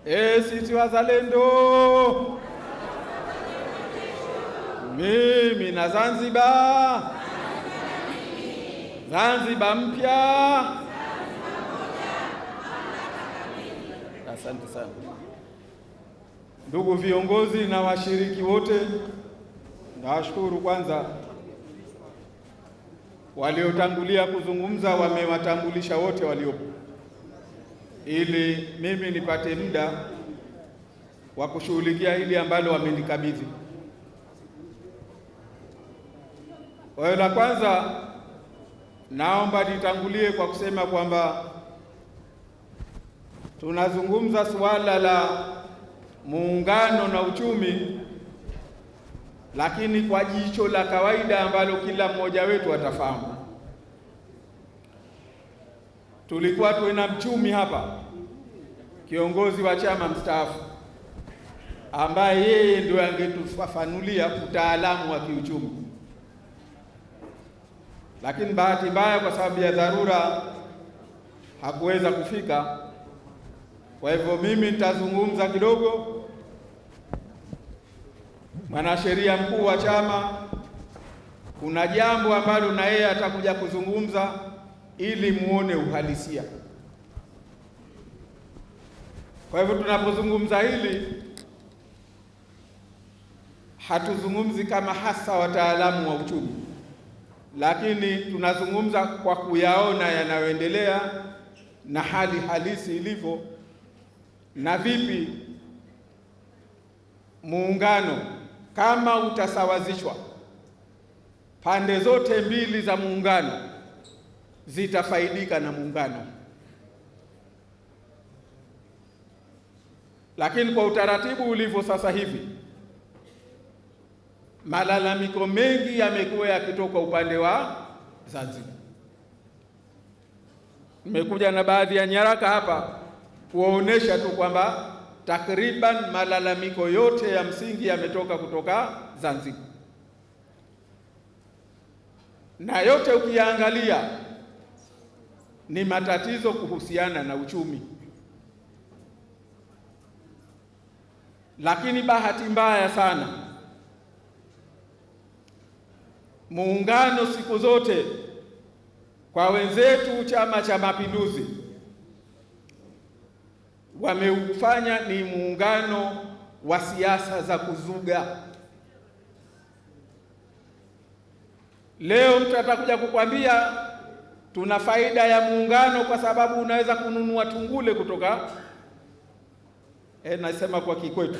Sisi wazalendo, mimi na Zanzibar, Zanzibar mpya. Asante sana ndugu viongozi na washiriki wote. Nawashukuru kwanza waliotangulia kuzungumza, wamewatambulisha wote waliopo, ili mimi nipate muda wa kushughulikia hili ambalo wamenikabidhi. Kwa hiyo la kwanza, naomba nitangulie kwa kusema kwamba tunazungumza suala la muungano na uchumi, lakini kwa jicho la kawaida ambalo kila mmoja wetu atafahamu. Tulikuwa tuena mchumi hapa, kiongozi wa chama mstaafu, ambaye yeye ndio angetufafanulia utaalamu wa kiuchumi, lakini bahati mbaya kwa sababu ya dharura hakuweza kufika. Kwa hivyo mimi nitazungumza kidogo. Mwanasheria mkuu wa chama, kuna jambo ambalo na yeye atakuja kuzungumza ili muone uhalisia. Kwa hivyo tunapozungumza hili, hatuzungumzi kama hasa wataalamu wa uchumi, lakini tunazungumza kwa kuyaona yanayoendelea na hali halisi ilivyo, na vipi muungano kama utasawazishwa, pande zote mbili za muungano zitafaidika na muungano. Lakini kwa utaratibu ulivyo sasa hivi, malalamiko mengi yamekuwa yakitoka upande wa Zanzibar. Nimekuja na baadhi ya nyaraka hapa kuwaonesha tu kwamba takriban malalamiko yote ya msingi yametoka kutoka Zanzibar, na yote ukiangalia ni matatizo kuhusiana na uchumi. Lakini bahati mbaya sana, muungano siku zote kwa wenzetu Chama cha Mapinduzi wameufanya ni muungano wa siasa za kuzuga. Leo mtu atakuja kukwambia tuna faida ya muungano kwa sababu unaweza kununua tungule kutoka nasema kwa kikwetu,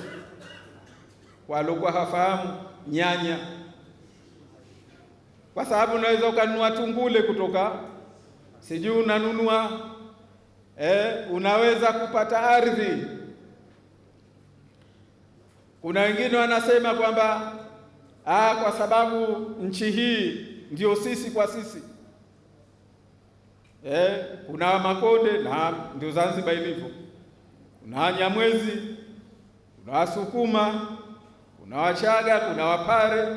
walikuwa hafahamu nyanya, kwa sababu unaweza ukanunua tungule kutoka sijui unanunua unaweza kupata ardhi. Kuna wengine wanasema kwamba kwa sababu nchi hii ndio sisi kwa sisi. Kuna Makonde na ndio Zanzibar ilivyo, kuna Wanyamwezi, kuna Wasukuma, kuna Wachaga, kuna Wapare.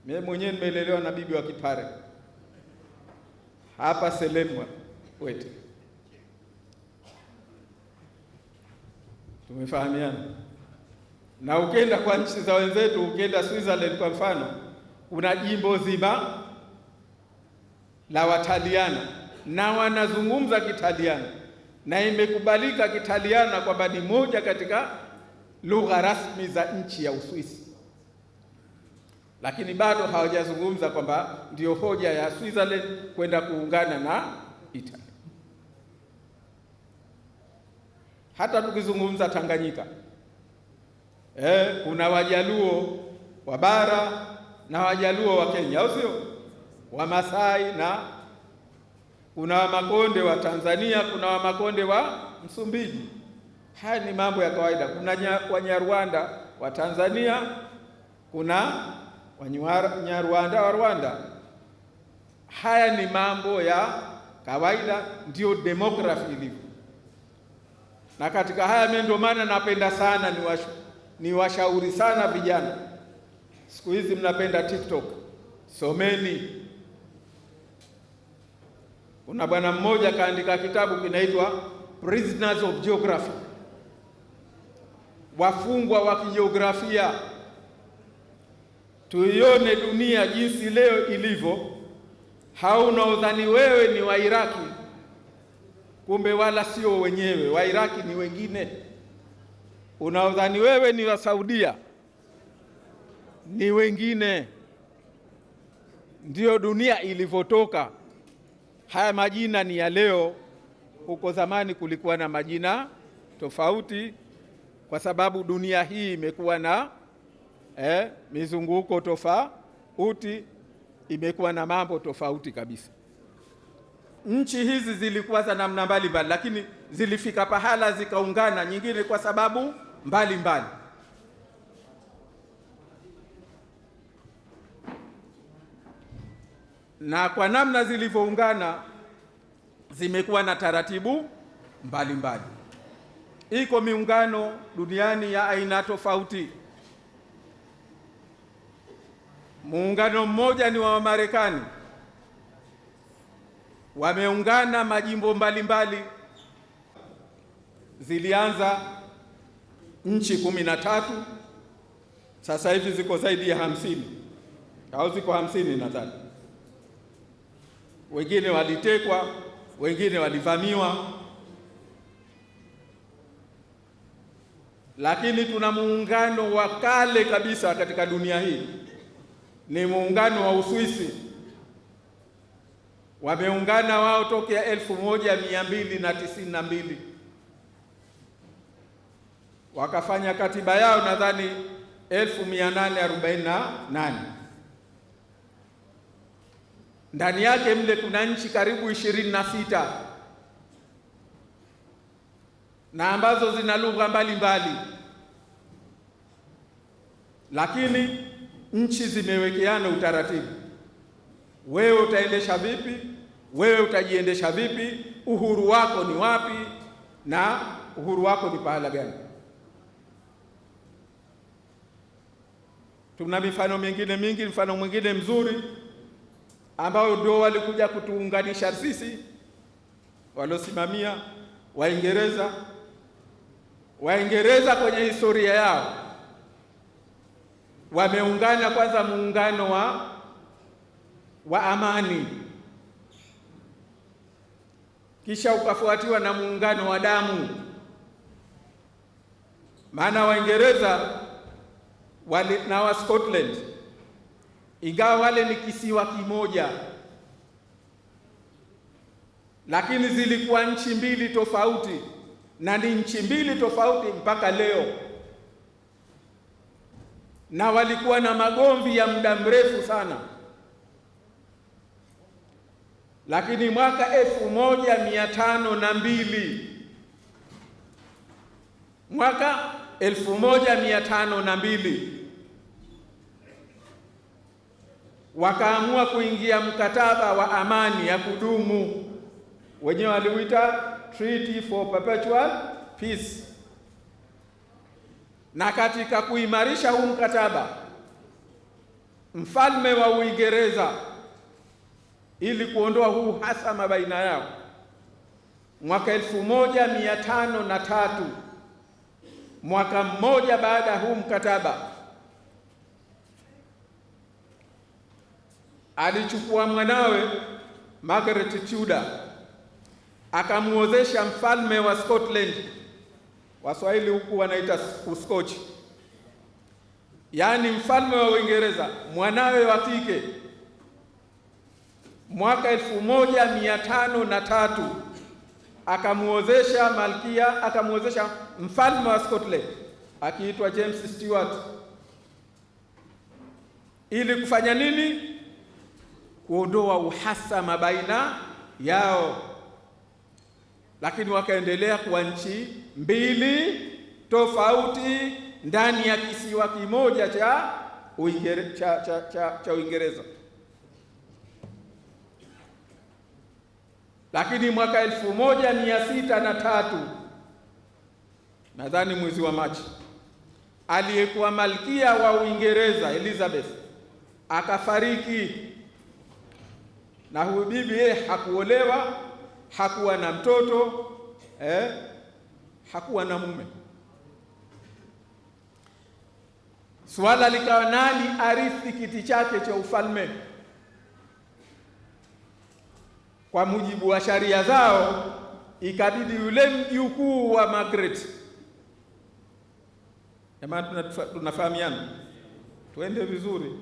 Mimi mwenyewe nimelelewa na bibi wa Kipare hapa Selemwa Wete, tumefahamiana. Na ukenda kwa nchi za wenzetu, ukenda Switzerland kwa mfano, kuna jimbo zima la Wataliana na wanazungumza Kitaliana, na imekubalika Kitaliana kwamba ni moja katika lugha rasmi za nchi ya Uswisi, lakini bado hawajazungumza kwamba ndio hoja ya Switzerland kwenda kuungana na Italy. Hata tukizungumza Tanganyika, kuna Wajaluo wa bara na Wajaluo wa Kenya, au sio? Wamasai, na kuna Wamakonde wa Tanzania, kuna Wamakonde wa Msumbiji. Haya ni mambo ya kawaida. Kuna Wanyarwanda wa Tanzania, kuna Wanyarwanda wa Rwanda. Haya ni mambo ya kawaida, ndio demography ilivyo. Na katika haya mimi ndio maana napenda sana ni washauri sana vijana. Siku hizi mnapenda TikTok, someni. Kuna bwana mmoja kaandika kitabu kinaitwa Prisoners of Geography. wafungwa wa kijiografia, tuione dunia jinsi leo ilivyo. Hauna udhani wewe ni wa Iraki, kumbe wala sio wenyewe. Wa Iraki ni wengine. Unaodhani wewe ni wa Saudia, ni wengine. Ndiyo dunia ilivyotoka. Haya majina ni ya leo. Huko zamani kulikuwa na majina tofauti, kwa sababu dunia hii imekuwa na mizunguko tofauti, imekuwa na mambo tofauti kabisa. Nchi hizi zilikuwa za namna mbalimbali, lakini zilifika pahala zikaungana, nyingine kwa sababu mbalimbali. Na kwa namna zilivyoungana zimekuwa na taratibu mbalimbali. Iko miungano duniani ya aina tofauti. Muungano mmoja ni wa Marekani, wameungana majimbo mbalimbali. Zilianza nchi 13, sasa hivi ziko zaidi ya 50 au ziko 50 nadhani. Wengine walitekwa, wengine walivamiwa, lakini tuna muungano wa kale kabisa katika dunia hii, ni muungano wa Uswisi. Wameungana wao tokea 1292 wakafanya katiba yao nadhani 1848. Ndani yake mle kuna nchi karibu 26 na ambazo zina lugha mbalimbali, lakini nchi zimewekeana utaratibu. Wewe utaendesha vipi? Wewe utajiendesha vipi? Uhuru wako ni wapi? Na uhuru wako ni pahala gani? Tuna mifano mingine mingi. Mfano mwingine mzuri ambao ndio walikuja kutuunganisha sisi, waliosimamia Waingereza. Waingereza kwenye historia yao wameungana kwanza, muungano wa amani, kisha ukafuatiwa na muungano wa damu. Maana Waingereza wale na wa Scotland, ingawa wale ni kisiwa kimoja, lakini zilikuwa nchi mbili tofauti, na ni nchi mbili tofauti mpaka leo, na walikuwa na magomvi ya muda mrefu sana. Lakini mwaka 1502 wakaamua kuingia mkataba wa amani ya kudumu, wenyewe waliuita Treaty for Perpetual Peace. Na katika kuimarisha huu mkataba, mfalme wa Uingereza, ili kuondoa huu uhasama baina yao, mwaka 1503, mwaka mmoja baada ya huu mkataba, alichukua mwanawe Margaret Tudor akamuozesha mfalme wa Scotland, Waswahili huku wanaita Uskochi, yaani mfalme wa Uingereza, mwanawe wa kike. Mwaka 1503 akamuozesha malkia, akamuozesha mfalme wa Scotland akiitwa James Stewart. Ili kufanya nini? Kuondoa uhasama baina yao. Lakini wakaendelea kuwa nchi mbili tofauti ndani ya kisiwa kimoja cha Uingereza. Lakini mwaka 1603, nadhani mwezi wa Machi, aliyekuwa malkia wa Uingereza Elizabeth akafariki, na huyu bibi yeye hakuolewa, hakuwa na mtoto, hakuwa na mume. swala likawa nani arithi kiti chake cha ufalme. Kwa mujibu wa sharia zao, ikabidi yule mjukuu wa Margaret, jamani, tunafahamiana, tuende vizuri.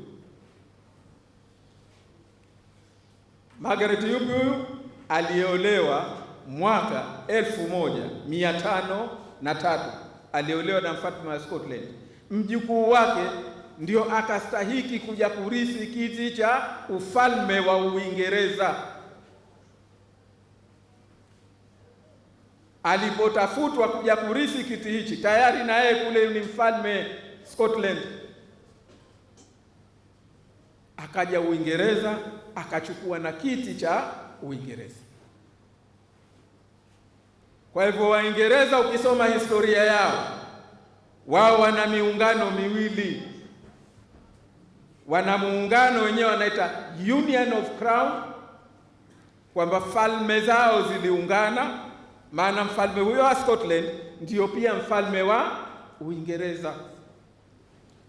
Margaret yupi huyu? Aliolewa mwaka 1503, aliolewa na mfalme wa Scotland. Mjukuu wake ndio akastahiki kuja kurithi kiti cha ufalme wa Uingereza. Alipotafutwa kuja kurithi kiti hichi, tayari na yeye kule ni mfalme Scotland, akaja Uingereza akachukua na kiti cha Uingereza. Kwa hivyo Waingereza, ukisoma historia yao, wao wana miungano miwili. Wana muungano wenyewe wanaita Union of Crown, kwamba falme zao ziliungana, maana mfalme huyo wa Scotland ndio pia mfalme wa Uingereza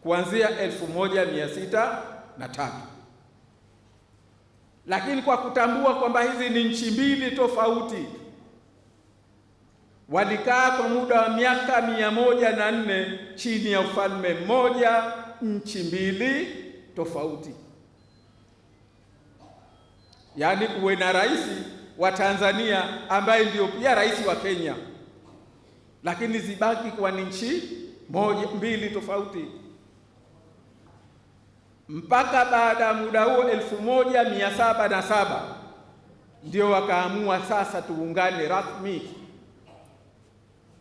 kuanzia 1603. Lakini kwa kutambua kwamba hizi ni nchi mbili tofauti, walikaa kwa muda wa miaka 104 chini ya ufalme mmoja, nchi mbili tofauti. Yaani kuwe na rais wa Tanzania ambaye ndio pia rais wa Kenya, lakini zibaki kwa nchi mbili tofauti. Mpaka baada ya muda huo 1707 ndio wakaamua sasa tuungane rasmi,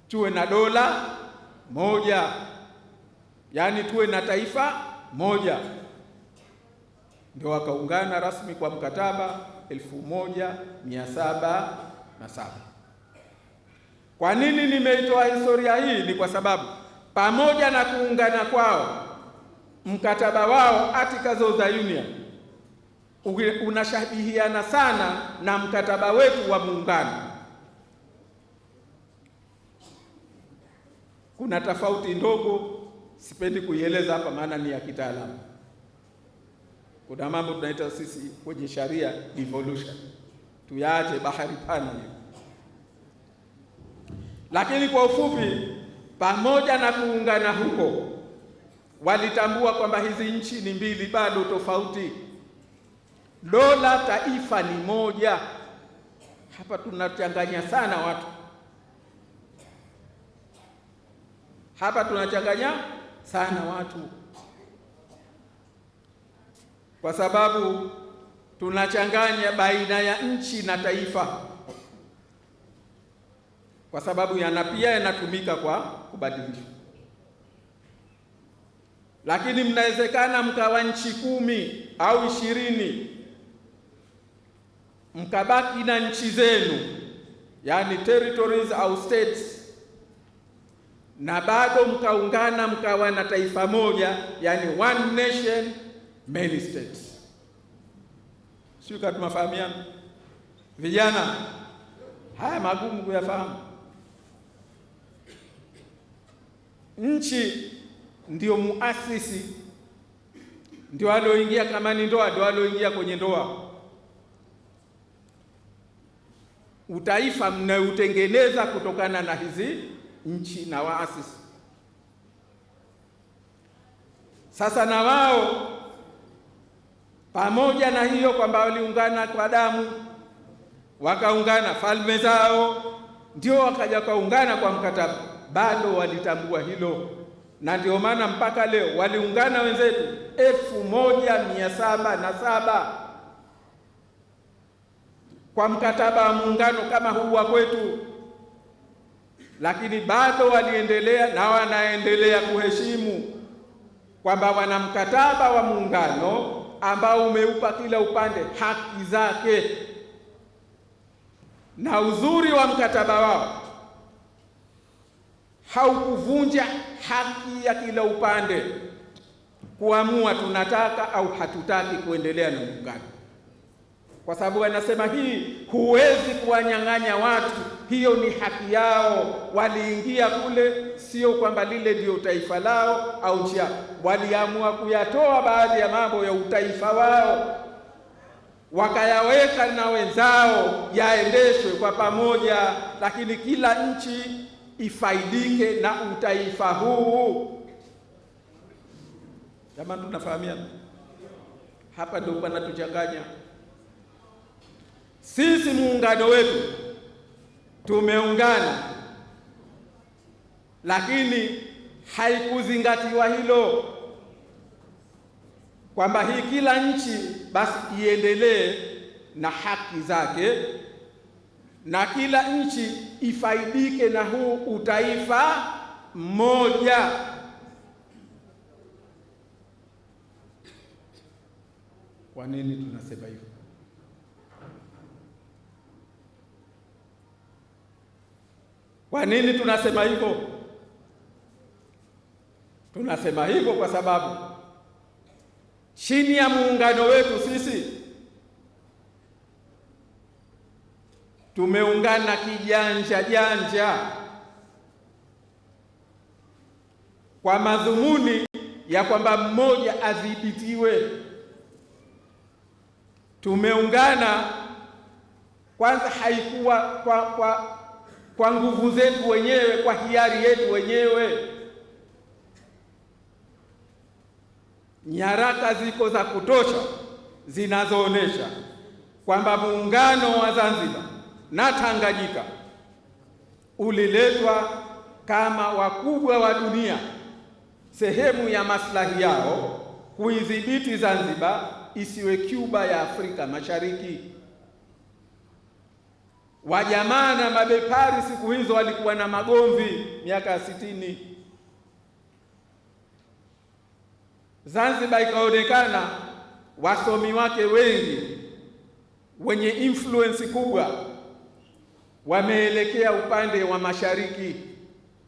tuwe na dola moja, yaani tuwe na taifa moja. Ndio wakaungana rasmi kwa mkataba 1707. Kwa nini nimeitoa historia hii? Ni kwa sababu pamoja na kuungana kwao, mkataba wao Articles of the Union unashabihiana sana na mkataba wetu wa muungano. Kuna tofauti ndogo, sipendi kuieleza hapa maana ni ya kitaalamu. Kuna mambo tunaita sisi kwenye sharia devolution, tuyaache bahari pana hiyo. Lakini kwa ufupi, pamoja na kuungana huko, walitambua kwamba hizi nchi ni mbili bado tofauti. Dola taifa ni moja. Hapa tunachanganya sana watu, kwa sababu tunachanganya baina ya nchi na taifa, kwa sababu pia yanatumika kwa kubadilisha. Lakini mnawezekana mkawa nchi 10 au 20, mkabaki na nchi zenu, yani territories au states, na bado mkaungana mkawa na taifa moja, yani one nation many states. Sio kama tunafahamiana vijana? Haya magumu kuyafahamu. Nchi ndio muasisi, ndio alioingia, kama ni ndoa ndio alioingia kwenye ndoa. Utaifa mnautengeneza kutokana na hizi nchi na waasisi. Sasa na wao pamoja na hiyo kwamba waliungana kwa damu, wakaungana falme zao, ndio wakaja kaungana kwa mkataba, bado walitambua hilo. Na ndio maana mpaka leo waliungana wenzetu 1707 kwa mkataba wa muungano kama huu wa kwetu, lakini bado waliendelea na wanaendelea kuheshimu kwamba wana mkataba wa muungano ambao umeupa kila upande haki zake. Na uzuri wa mkataba wao haukuvunja haki ya kila upande kuamua tunataka au hatutaki kuendelea na muungano. kwa sababu anasema hii huwezi kuwanyang'anya watu, hiyo ni haki yao. Waliingia kule, sio kwamba lile ndio taifa lao au nchi yao. Waliamua kuyatoa baadhi ya mambo ya utaifa wao, wakayaweka na wenzao yaendeshwe kwa pamoja, lakini kila nchi ifaidike na utaifa huu. Jamani, tunafahamiana hapa? Ndio panatuchanganya sisi. Muungano wetu tumeungana, lakini haikuzingatiwa hilo, kwamba hii kila nchi basi iendelee na haki zake na kila nchi ifaidike na huu utaifa mmoja. Kwa nini tunasema hivyo? Kwa nini tunasema hivyo? Tunasema hivyo kwa sababu chini ya muungano wetu sisi tumeungana kijanja janja kwa madhumuni ya kwamba mmoja adhibitiwe. Tumeungana kwanza, haikuwa kwa nguvu zetu wenyewe, kwa hiari yetu wenyewe. Nyaraka ziko za kutosha zinazoonesha kwamba muungano wa Zanzibar na Tanganyika uliletwa kama wakubwa wa dunia, sehemu ya maslahi yao kuidhibiti Zanzibar isiwe Cuba ya Afrika Mashariki. Wajamaa na mabepari siku hizo walikuwa na magomvi miaka ya 60. Zanzibar ikaonekana wasomi wake wengi wenye influence kubwa wameelekea upande wa mashariki,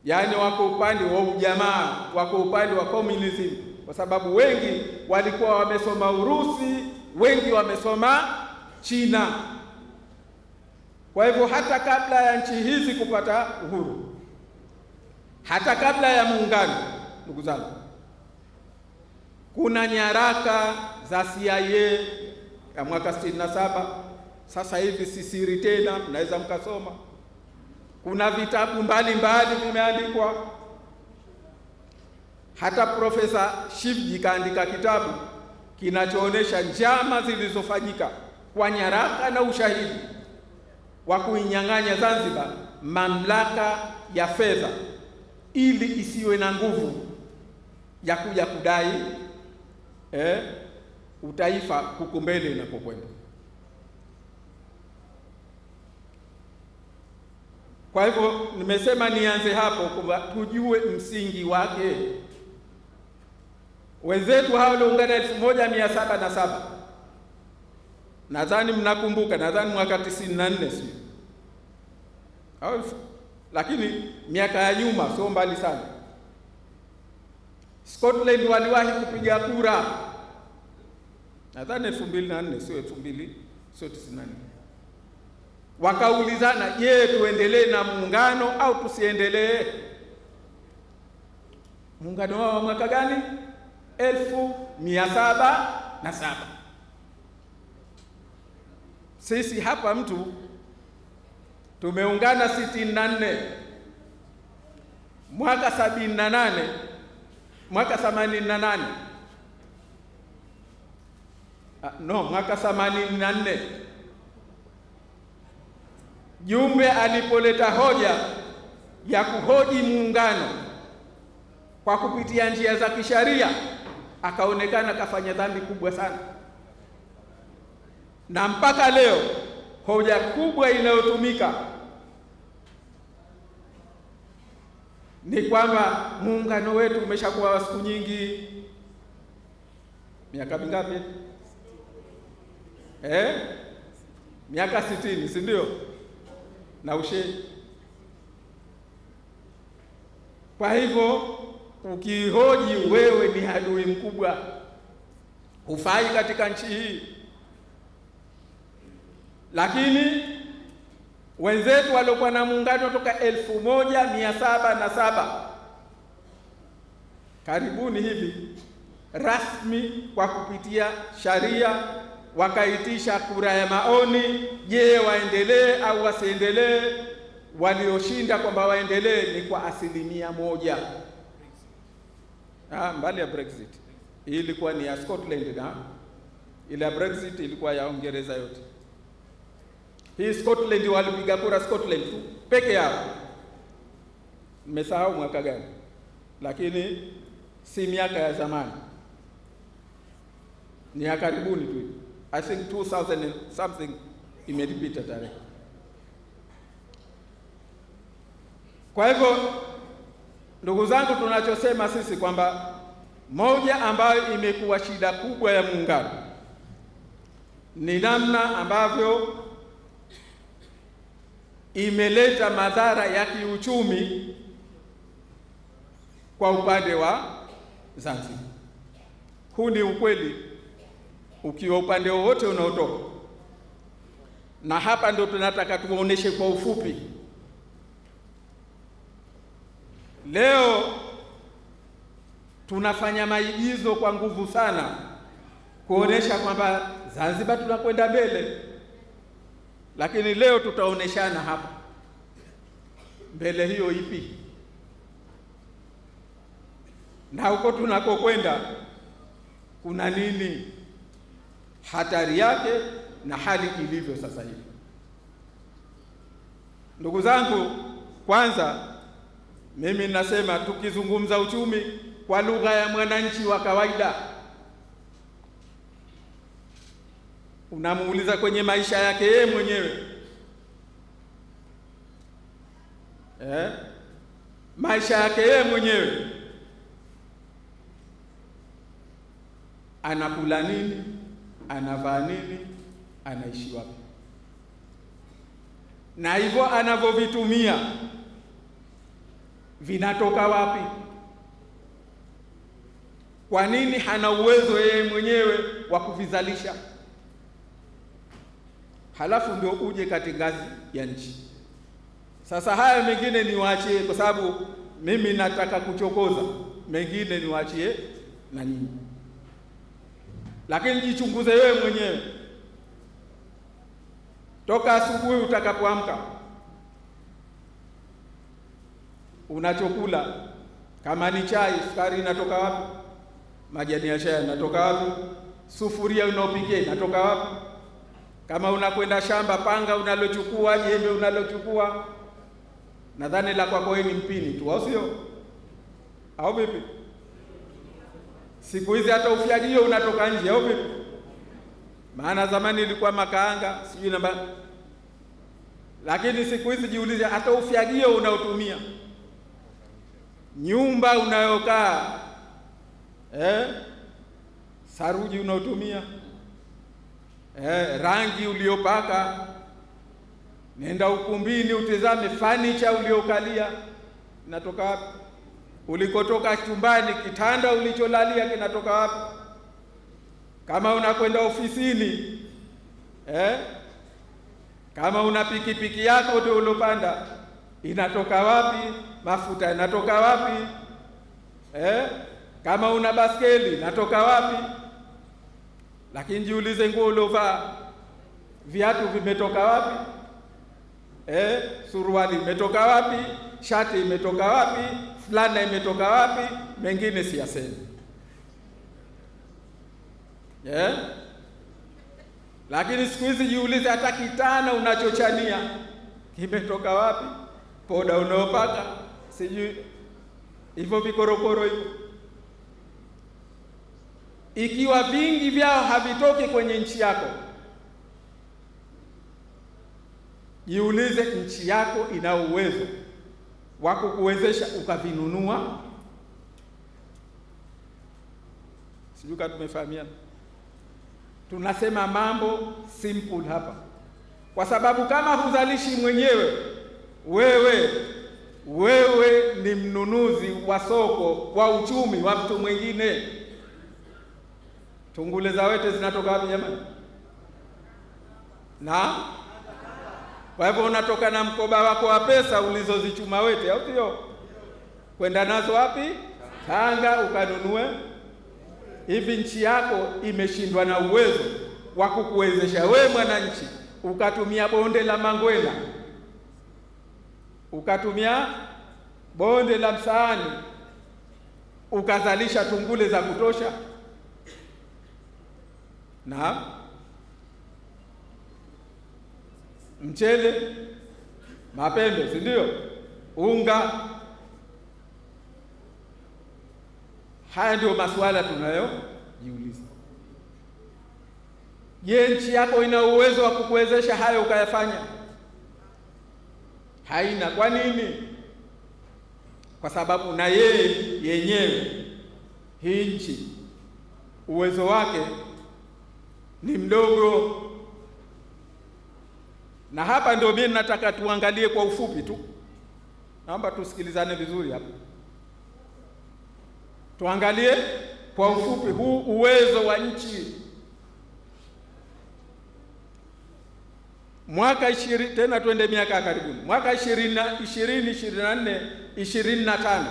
yaani wako upande wa ujamaa, wako upande wa communism, kwa sababu wengi walikuwa wamesoma Urusi, wengi wamesoma China. Kwa hivyo hata kabla ya nchi hizi kupata uhuru, hata kabla ya muungano, ndugu zangu, kuna nyaraka za CIA ya mwaka 67. Sasa hivi si siri tena, mnaweza mkasoma. Kuna vitabu mbalimbali vimeandikwa. Hata Profesa Shivji kaandika kitabu kinachoonesha njama zilizofanyika kwa nyaraka na ushahidi wa kuinyang'anya Zanzibar mamlaka ya fedha ili isiwe na nguvu ya kuja kudai utaifa huko mbele inapokwenda. Kwa hivyo nimesema nianze hapo kwamba tujue msingi wake. Wenzetu hao waliungana 1707. Nadhani mnakumbuka, nadhani mwaka 94 sio? Au lakini miaka ya nyuma sio mbali sana. Scotland waliwahi kupiga kura, nadhani 2004 sio 2000, sio 94. Wakaulizana, je, tuendelee na muungano au tusiendelee? Muungano wao mwaka gani? 1707. Sisi hapa mtu tumeungana 64, mwaka 78, mwaka 88, mwaka 84, Jumbe alipoleta hoja ya kuhoji muungano kwa kupitia njia za kisharia, akaonekana kafanya dhambi kubwa sana. Na mpaka leo hoja kubwa inayotumika ni kwamba muungano wetu umeshakuwa wa siku nyingi. Miaka mingapi? Miaka 60, si ndio? Na ushe. Kwa hivyo ukihoji, wewe ni adui mkubwa, hufai katika nchi hii. lakini wenzetu waliokuwa na muungano toka 1707 karibuni hivi rasmi kwa kupitia sharia wakaitisha kura ya maoni, je, waendelee au wasiendelee. Walioshinda kwamba waendelee ni kwa 1%. Mbali ya Brexit, hii ilikuwa ni ya Scotland na ile ya Brexit ilikuwa ya Uingereza yote. Hii Scotland walipiga kura Scotland tu peke yao, nimesahau mwaka gani, lakini si miaka ya zamani, ni ya karibuni tu. I think 2000 and something imeripita tarehe. Kwa hivyo ndugu zangu, tunachosema sisi kwamba moja ambayo imekuwa shida kubwa ya muungano ni namna ambavyo imeleta madhara ya kiuchumi kwa upande wa Zanzibar. Huu ni ukweli ukiwa upande wowote unaotoka, na hapa ndio tunataka tuoneshe kwa ufupi. Leo tunafanya maigizo kwa nguvu sana kuonesha kwamba Zanzibar tunakwenda mbele, lakini leo tutaoneshana hapa mbele hiyo ipi na huko tunakokwenda kuna nini, hatari yake na hali ilivyo sasa hivi. Ndugu zangu, kwanza mimi ninasema tukizungumza uchumi kwa lugha ya mwananchi wa kawaida, unamuuliza kwenye maisha yake yeye mwenyewe, maisha yake yeye mwenyewe, anakula nini, anavaa nini, anaishi wapi, na hivyo anavyovitumia vinatoka wapi? Kwa nini hana uwezo yeye mwenyewe wa kuvizalisha? Halafu ndio uje katika ngazi ya nchi. Sasa haya mengine niwaachie, kwa sababu mimi nataka kuchokoza, mengine niwaachie na nyinyi, lakini jichunguze wewe mwenyewe toka asubuhi utakapoamka, unachokula kama ni chai, sukari inatoka wapi? Majani ya chai yanatoka wapi? Sufuria unaopikia inatoka wapi? Kama unakwenda shamba, panga unalochukua, jembe unalochukua, nadhani la kwako wewe ni mpini tu, au sio? Au vipi? Siku hizi hata ufyagio unatoka nje, au vipi? Maana zamani ilikuwa makaanga sijui namba, lakini siku hizi jiulize, hata ufyagio unaotumia, nyumba unayokaa, saruji unaotumia, rangi uliopaka, nenda ukumbini utizame furniture uliokalia inatoka wapi? Ulikotoka chumbani, kitanda ulicholalia kinatoka wapi? Kama unakwenda ofisini, kama una pikipiki yako ndio ulopanda, inatoka wapi? Mafuta inatoka wapi? Kama una baskeli inatoka wapi? Lakini jiulize, nguo ulovaa, viatu vimetoka wapi? Suruali imetoka wapi? Shati imetoka wapi? Fulana imetoka wapi? Mengine siyasemi. Lakini siku hizi jiulize, hata kitana unachochania kimetoka wapi? Poda unaopaka, sijui hivyo vikorokoro hivyo. Ikiwa vingi vyao havitoki kwenye nchi yako, jiulize, nchi yako ina uwezo wa kukuwezesha ukavinunua? Sijui kama tumefahamiana. Tunasema mambo simple hapa, kwa sababu kama huzalishi mwenyewe, wewe ni mnunuzi wa soko, wa uchumi wa mtu mwingine. Tungule za wete zinatoka wapi jamani? na kwa hivyo unatoka na mkoba wako wa pesa ulizozichuma Wete, au sio? Kwenda nazo wapi? Tanga, ukanunue. Hivi nchi yako imeshindwa na uwezo wa kukuwezesha we mwananchi ukatumia bonde la Mangwena, ukatumia bonde la Msaani, ukazalisha tungule za kutosha na mchele, mapembe, si ndio? Unga. Haya ndio masuala tunayojiuliza. Je, nchi yako ina uwezo wa kukuwezesha hayo ukayafanya? Haina. Kwa nini? Kwa sababu na yeye yenyewe hii nchi uwezo wake ni mdogo. Na hapa ndio mimi nataka tuangalie kwa ufupi tu. Naomba tusikilizane vizuri hapa. Tuangalie kwa ufupi huu uwezo wa nchi. Mwaka 20 tena twende miaka karibuni. Mwaka 2024 25.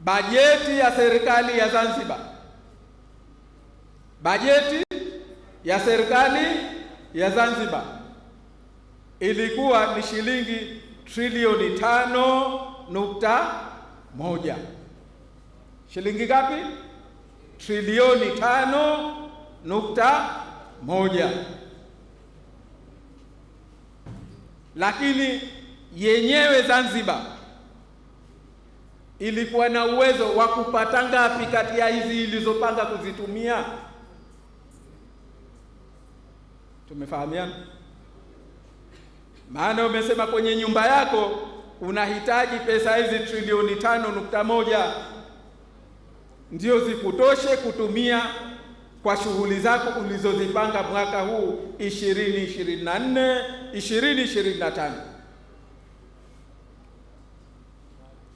Bajeti ya serikali ya Zanzibar. Bajeti ya serikali ya Zanzibar ilikuwa ni shilingi trilioni 5.1. Shilingi ngapi? Trilioni 5.1. Lakini yenyewe Zanzibar ilikuwa na uwezo wa kupata ngapi kati ya hizi ilizopanga kuzitumia? Tumefahamiana? Maana umesema kwenye nyumba yako unahitaji pesa hizi trilioni 5.1 ndio zikutoshe kutumia kwa shughuli zako ulizozipanga mwaka huu 2024 2025.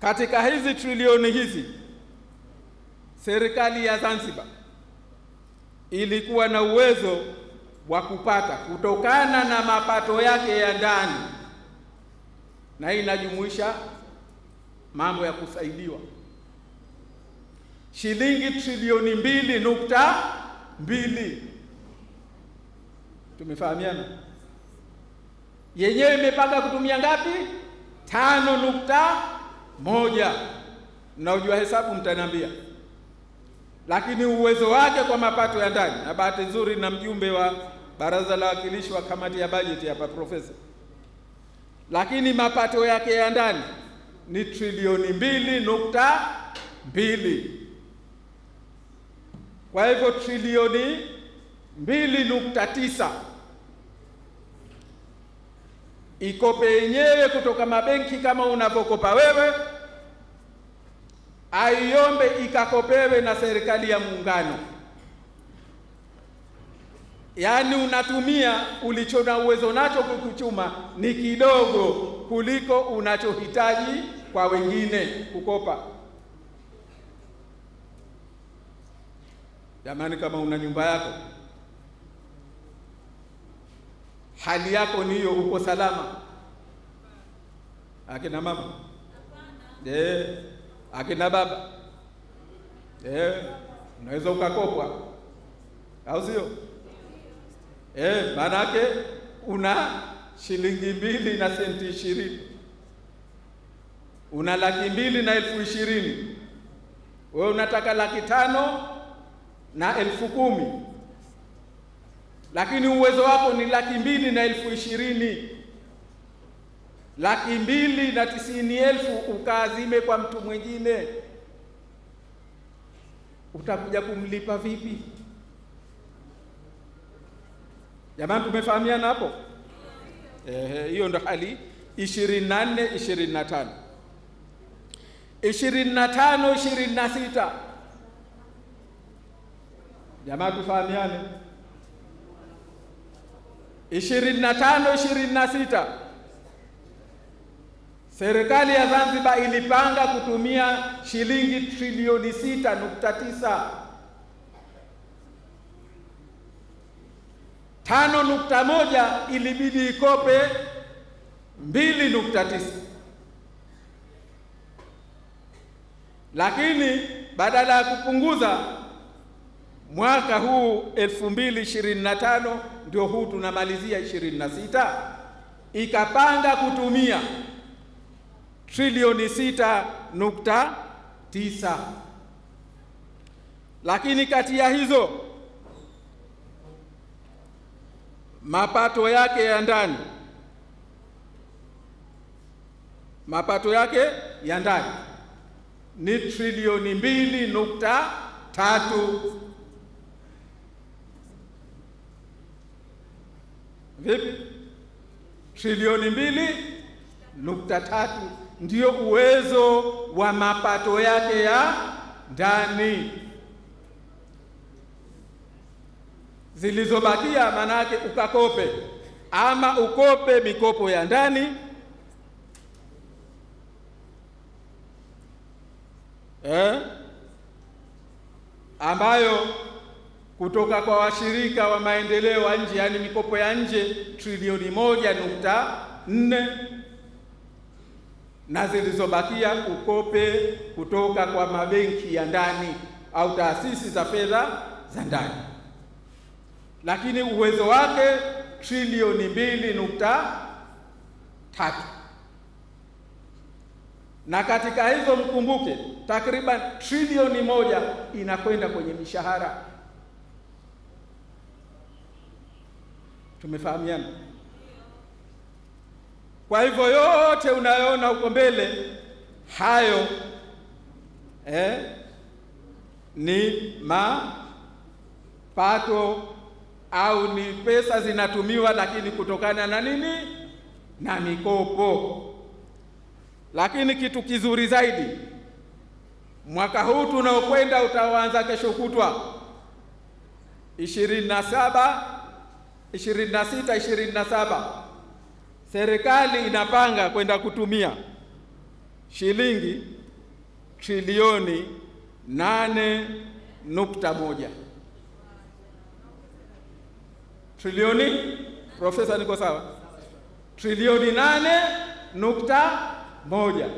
Katika hizi trilioni hizi serikali ya Zanzibar ilikuwa na uwezo wa kupata kutokana na mapato yake ya ndani, na hii inajumuisha mambo ya kusaidiwa, shilingi trilioni 2.2. Tumefahamiana? Yenyewe imepanga kutumia ngapi? 5.1. Mnaojua hesabu mtaniambia. Lakini uwezo wake kwa mapato ya ndani, na bahati nzuri na mjumbe wa Baraza la Wawakilishi wa kamati ya bajeti hapa profesa, lakini mapato yake ya ndani ni trilioni 2.2. Kwa hivyo trilioni 2.9 ikope yenyewe kutoka mabenki kama unavyokopa wewe, aiombe ikakopewe na serikali ya muungano. Yaani unatumia ulicho na uwezo nacho kukuchuma ni kidogo kuliko unachohitaji kwa wengine kukopa. Jamani, kama una nyumba yako, hali yako ni hiyo, uko salama? Akina mama? Akina baba? Unaweza ukakopwa, au sio? Maanake una shilingi 2 na senti 20, una 220,000, wewe unataka 500,000 na 10,000, lakini uwezo wako ni 220,000. 290,000 ukaazime kwa mtu mwingine, utakuja kumlipa vipi? Jamani, tumefahamiana hapo? Hiyo ndo hali 24 25. 25 26. Jamani, tufahamiane. 25 26 serikali ya Zanzibar ilipanga kutumia shilingi trilioni 6.9. 5.1 ilibidi ikope 2.9, lakini badala ya kupunguza mwaka huu 2025 ndio huu tunamalizia 26, ikapanga kutumia trilioni 6.9, lakini kati ya hizo mapato yake ya ndani ni trilioni 2.3. Vipi? Trilioni 2.3 ndio uwezo wa mapato yake ya ndani. Zilizobakia manake ukakope, ama ukope mikopo ya ndani ambayo kutoka kwa washirika wa maendeleo wa nje, yani mikopo ya nje trilioni 1.4, na zilizobakia ukope kutoka kwa mabenki ya ndani au taasisi za fedha za ndani, lakini uwezo wake trilioni 2.3. Na katika hizo mkumbuke takriban trilioni 1 inakwenda kwenye mishahara. Tumefahamiana? Kwa hivyo yote unayoona huko mbele hayo ni mapato au ni pesa zinatumiwa, lakini kutokana na nini? Na mikopo. Lakini kitu kizuri zaidi, mwaka huu tunaokwenda utaanza kesho kutwa 26, 27, serikali inapanga kwenda kutumia shilingi trilioni 8.1. Trilioni, Profesa, niko sawa? Trilioni 8.1.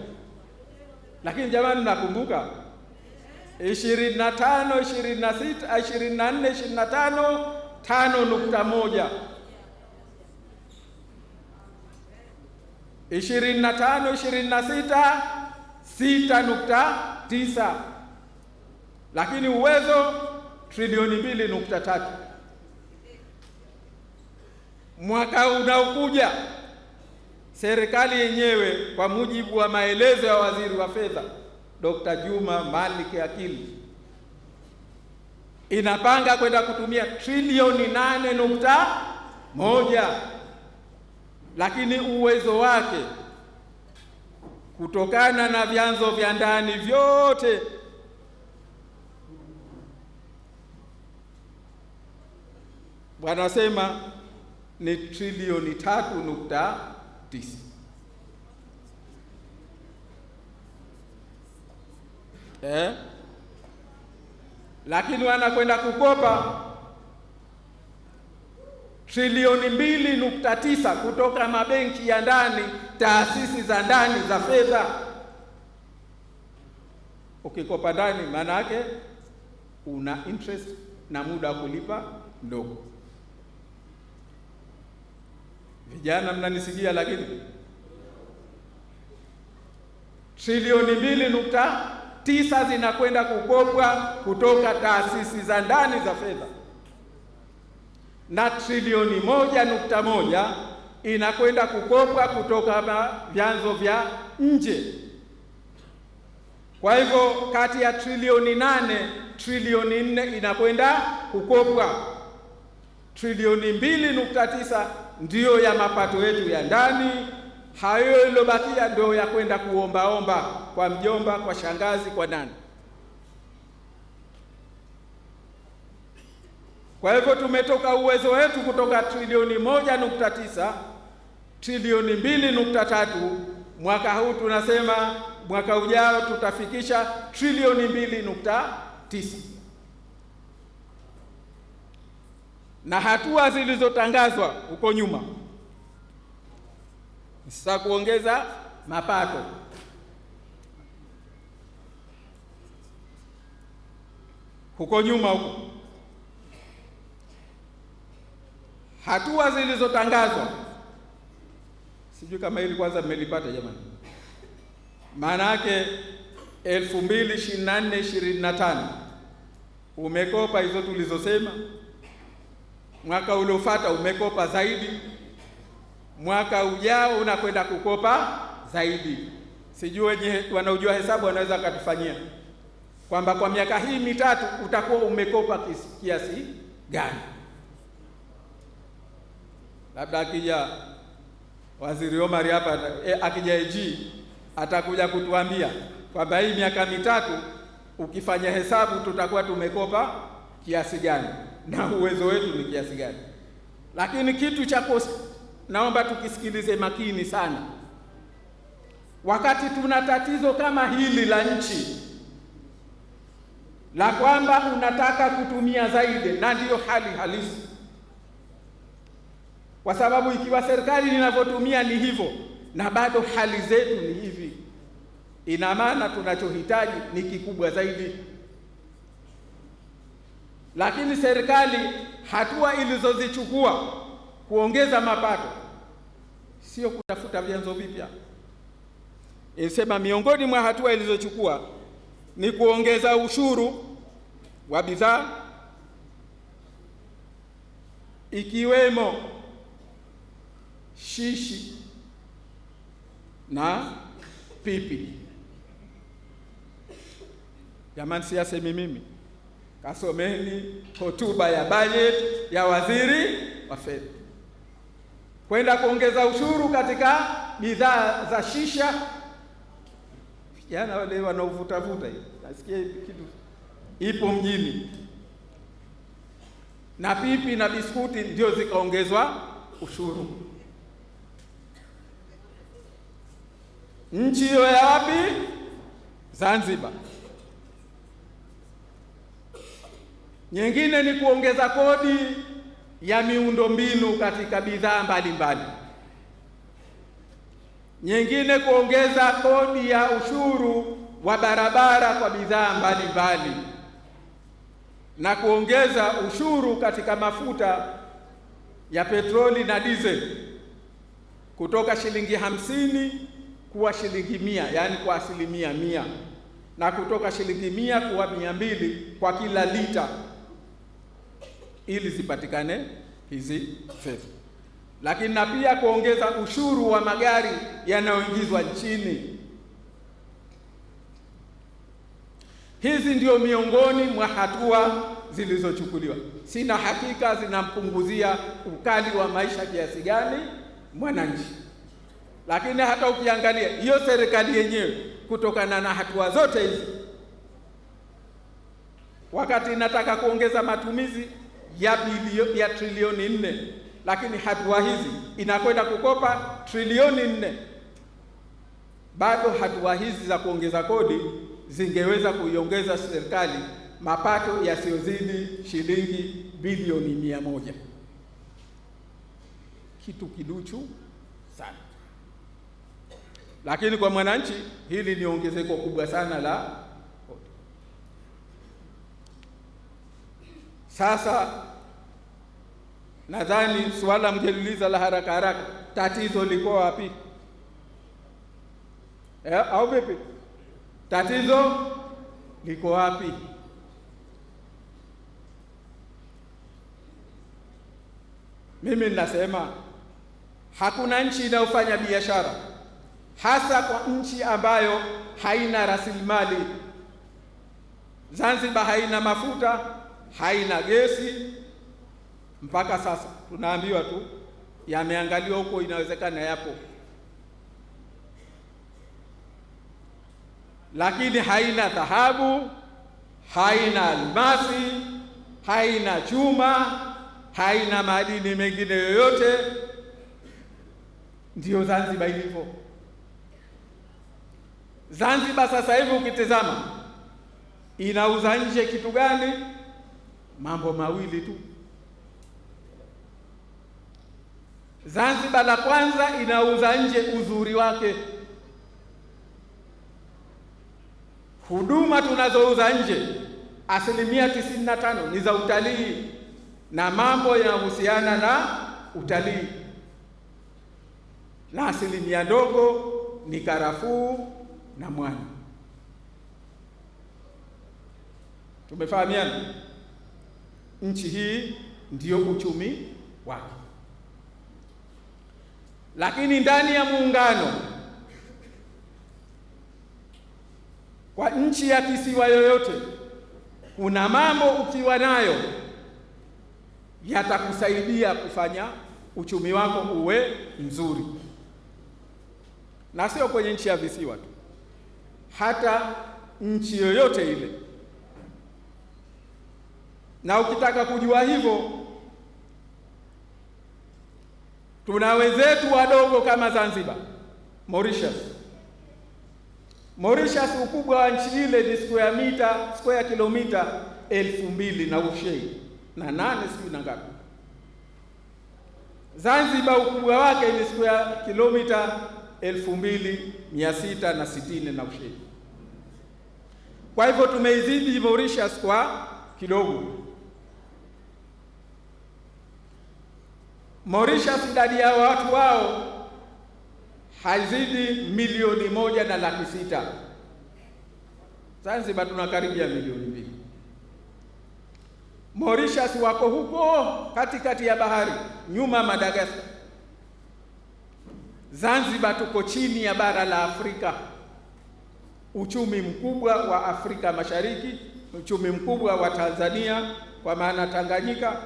Lakini jamani, nakumbuka 25, 26, 24, 25 5.1, 25, 26 6.9, lakini uwezo trilioni 2.3. Mwaka unaokuja serikali yenyewe kwa mujibu wa maelezo ya waziri wa fedha Dr. Juma Malik Akili inapanga kwenda kutumia trilioni 8.1, lakini uwezo wake kutokana na vyanzo vya ndani vyote wanasema ni trilioni 3.9. Lakini wanakwenda kukopa trilioni 2.9 kutoka mabenki ya ndani, taasisi za ndani za fedha. Ukikopa ndani maana yake una interest na muda wa kulipa mdogo. Vijana mnanisikia? Lakini trilioni 2.9 zinakwenda kukopwa kutoka taasisi za ndani za fedha na trilioni 1.1 inakwenda kukopwa kutoka vyanzo vya nje. Kwa hivyo kati ya trilioni 8, trilioni 4 inakwenda kukopwa. Trilioni 2.9 ndiyo ya mapato yetu ya ndani. Hayo iliyobakia ndio ya kwenda kuombaomba kwa mjomba, kwa shangazi, kwa nani. Kwa hivyo tumetoka uwezo wetu kutoka trilioni 1.9 trilioni 2.3. Mwaka huu tunasema mwaka ujao tutafikisha trilioni 2.9. na hatua zilizotangazwa huko nyuma za kuongeza mapato. Huko nyuma huko, hatua zilizotangazwa, sijui kama hili kwanza mmelipata jamani. Maana yake 2024-2025 umekopa hizo tulizosema. Mwaka uliofuata umekopa zaidi, mwaka ujao unakwenda kukopa zaidi. Sijui wenye wanaojua hesabu wanaweza katufanyia kwamba kwa miaka hii mitatu utakuwa umekopa kiasi gani. Labda akija Waziri Omar hapa, akija AG atakuja kutuambia kwamba hii miaka mitatu ukifanya hesabu tutakuwa tumekopa kiasi gani na uwezo wetu ni kiasi gani. Lakini kitu cha naomba tukisikilize makini sana. Wakati tuna tatizo kama hili la nchi, la kwamba unataka kutumia zaidi, na ndiyo hali halisi, kwa sababu ikiwa serikali inavyotumia ni hivyo na bado hali zetu ni hivi, ina maana tunachohitaji ni kikubwa zaidi. Lakini serikali hatua ilizozichukua kuongeza mapato sio kutafuta vyanzo vipya. Inasema miongoni mwa hatua ilizochukua ni kuongeza ushuru wa bidhaa ikiwemo shishi na pipi. Jamani, siyasemi mimi, kasomeni hotuba ya budget ya waziri wa fedha. Kwenda kuongeza ushuru katika bidhaa za shisha. Vijana wale wanaovutavuta hiyo, nasikia kitu ipo mjini, na pipi na biskuti ndio zikaongezwa ushuru. Nchi hiyo ya wapi? Zanzibar. Nyingine ni kuongeza kodi ya miundombinu katika bidhaa mbalimbali. Nyingine kuongeza kodi ya ushuru wa barabara kwa bidhaa mbalimbali, na kuongeza ushuru katika mafuta ya petroli na diesel kutoka shilingi 50 kuwa shilingi 100, yani kwa 100%, na kutoka shilingi 100 kuwa 200 kwa kila lita, ili zipatikane hizi fedha. Lakini na pia kuongeza ushuru wa magari yanayoingizwa nchini. Hizi ndio miongoni mwa hatua zilizochukuliwa. Sina hakika zinampunguzia ukali wa maisha kiasi gani mwananchi, lakini hata ukiangalia hiyo serikali yenyewe, kutokana na hatua zote hizi, wakati inataka kuongeza matumizi ya trilioni 4, lakini hatua hizi inakwenda kukopa trilioni 4, bado hatua hizi za kuongeza kodi zingeweza kuiongeza serikali mapato yasiyozidi shilingi bilioni 100. Kitu kiduchu sana. Lakini kwa mwananchi hili ni ongezeko kubwa sana la kodi. Sasa nadhani swala mngeliuliza la haraka haraka, tatizo liko wapi? Au vipi? Tatizo liko wapi? Mimi ninasema hakuna nchi inayofanya biashara, hasa kwa nchi ambayo haina rasilimali. Zanzibar haina mafuta, haina gesi. Mpaka sasa tunaambiwa tu yameangaliwa huko, inawezekana yapo, lakini haina dhahabu, haina almasi, haina chuma, haina madini mengine yoyote. Ndio Zanzibar ilivyo. Zanzibar sasa hivi ukitazama inauza nje kitu gani? Mambo mawili tu. Zanzibar la kwanza inauza nje uzuri wake. Huduma tunazouza nje 95% ni za utalii na mambo yanayohusiana na utalii, na 1% ndogo ni karafuu na mwani. Tumefahamiana? Nchi hii ndiyo uchumi wake. Lakini ndani ya muungano, kwa nchi ya kisiwa yoyote, kuna mambo ukiwa nayo yatakusaidia kufanya uchumi wako uwe mzuri, na sio kwenye nchi ya visiwa tu, hata nchi yoyote ile. Na ukitaka kujua hivyo, tuna wenzetu wadogo kama Zanzibar, Mauritius ukubwa wa nchi ile ni square kilomita 2000 na ushei na 8 sijui na ngapi. Zanzibar ukubwa wake ni square kilomita 2660 na ushei. Kwa hivyo tumeizidi Mauritius kwa kidogo. Mauritius idadi ya watu wao haizidi 1,600,000. Zanzibar tuna karibia 2,000,000. Mauritius wako huko katikati ya bahari, nyuma Madagascar. Zanzibar tuko chini ya bara la Afrika. Uchumi mkubwa wa Afrika Mashariki, uchumi mkubwa wa Tanzania kwa maana Tanganyika,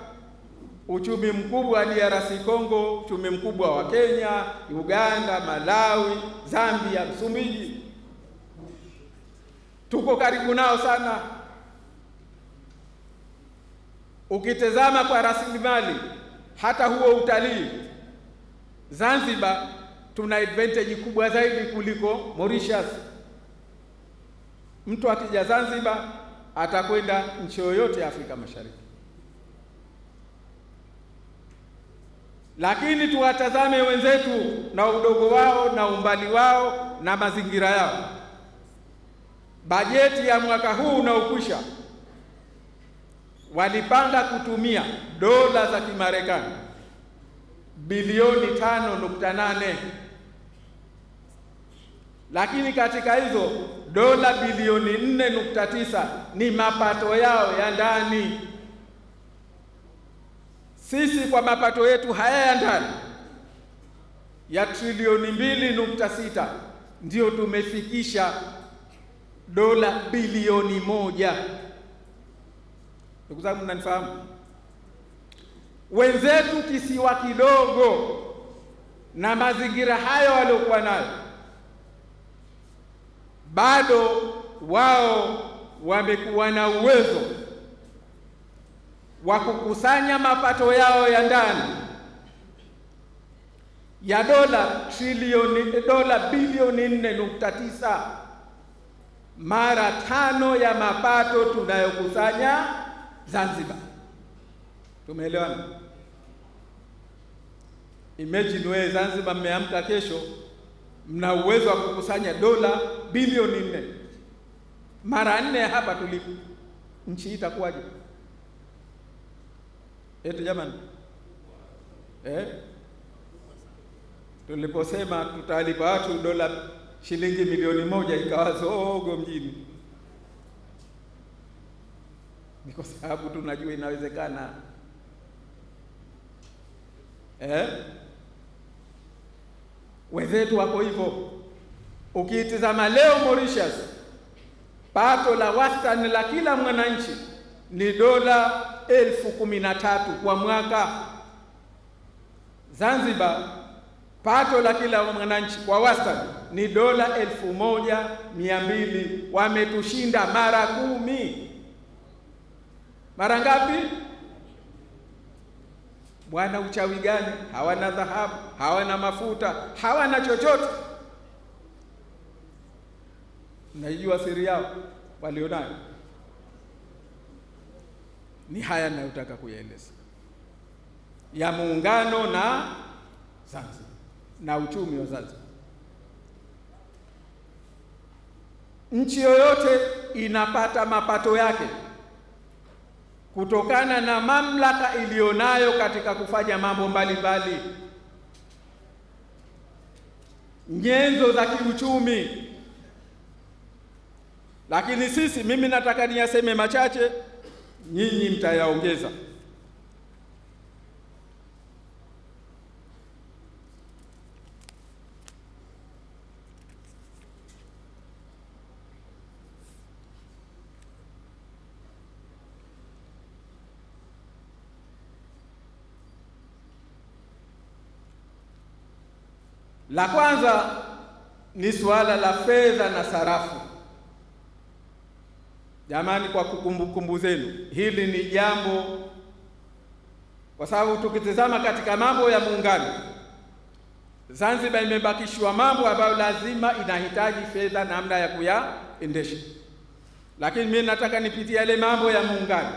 uchumi mkubwa wa DRC Congo, uchumi mkubwa wa Kenya, Uganda, Malawi, Zambia, Msumbiji. Tuko karibu nao sana. Ukitazama kwa rasilimali, hata huo utalii, Zanzibar tuna advantage kubwa zaidi kuliko Mauritius. Mtu akija Zanzibar atakwenda nchi yoyote ya Afrika Mashariki. Lakini tuwatazame wenzetu na udogo wao na umbali wao na mazingira yao. Bajeti ya mwaka huu unaokwisha walipanga kutumia dola za Kimarekani bilioni 5.8, lakini katika hizo dola bilioni 4.9 ni mapato yao ya ndani. Sisi kwa mapato yetu haya ya ndani ya trilioni 2.6 ndio tumefikisha dola bilioni 1. Ndugu zangu, mnanifahamu? Wenzetu kisiwa kidogo na mazingira hayo waliokuwa nayo, bado wao wamekuwa na uwezo wa kukusanya mapato yao ya ndani ya dola bilioni 4.9, mara 5 ya mapato tunayokusanya Zanzibar. Tumeelewana? Imagine wewe Zanzibar mmeamka kesho mna uwezo wa kukusanya dola bilioni 4, mara 4 hapa tulipo. Nchi itakuwaje? Eti jamani, tuliposema tutalipa watu dola shilingi milioni 1 ikawa zogo mjini. Ni kwa sababu tunajua inawezekana. Wenzetu wako hivyo. Ukiitazama leo Mauritius, pato la wastani la kila mwananchi ni dola 13,000 kwa mwaka. Zanzibar pato la kila mwananchi kwa wastani ni dola 1,200. Wametushinda mara 10. Mara ngapi? Bwana, uchawi gani? Hawana dhahabu, hawana mafuta, hawana chochote. Naijua siri yao walionayo. Ni haya ninayotaka kuyaeleza ya muungano na Zanzibar na uchumi wa Zanzibar. Nchi yoyote inapata mapato yake kutokana na mamlaka iliyonayo katika kufanya mambo mbalimbali, nyenzo za kiuchumi. Lakini mimi nataka niyaseme machache, nyinyi mtayaongeza. La kwanza ni suala la fedha na sarafu. Jamani, kwa kumbukumbu zenu, hili ni jambo, kwa sababu tukitazama katika mambo ya muungano, Zanzibar imebakishwa mambo ambayo lazima inahitaji fedha, namna ya kuyaendesha. Lakini mimi nataka nipitie yale mambo ya muungano.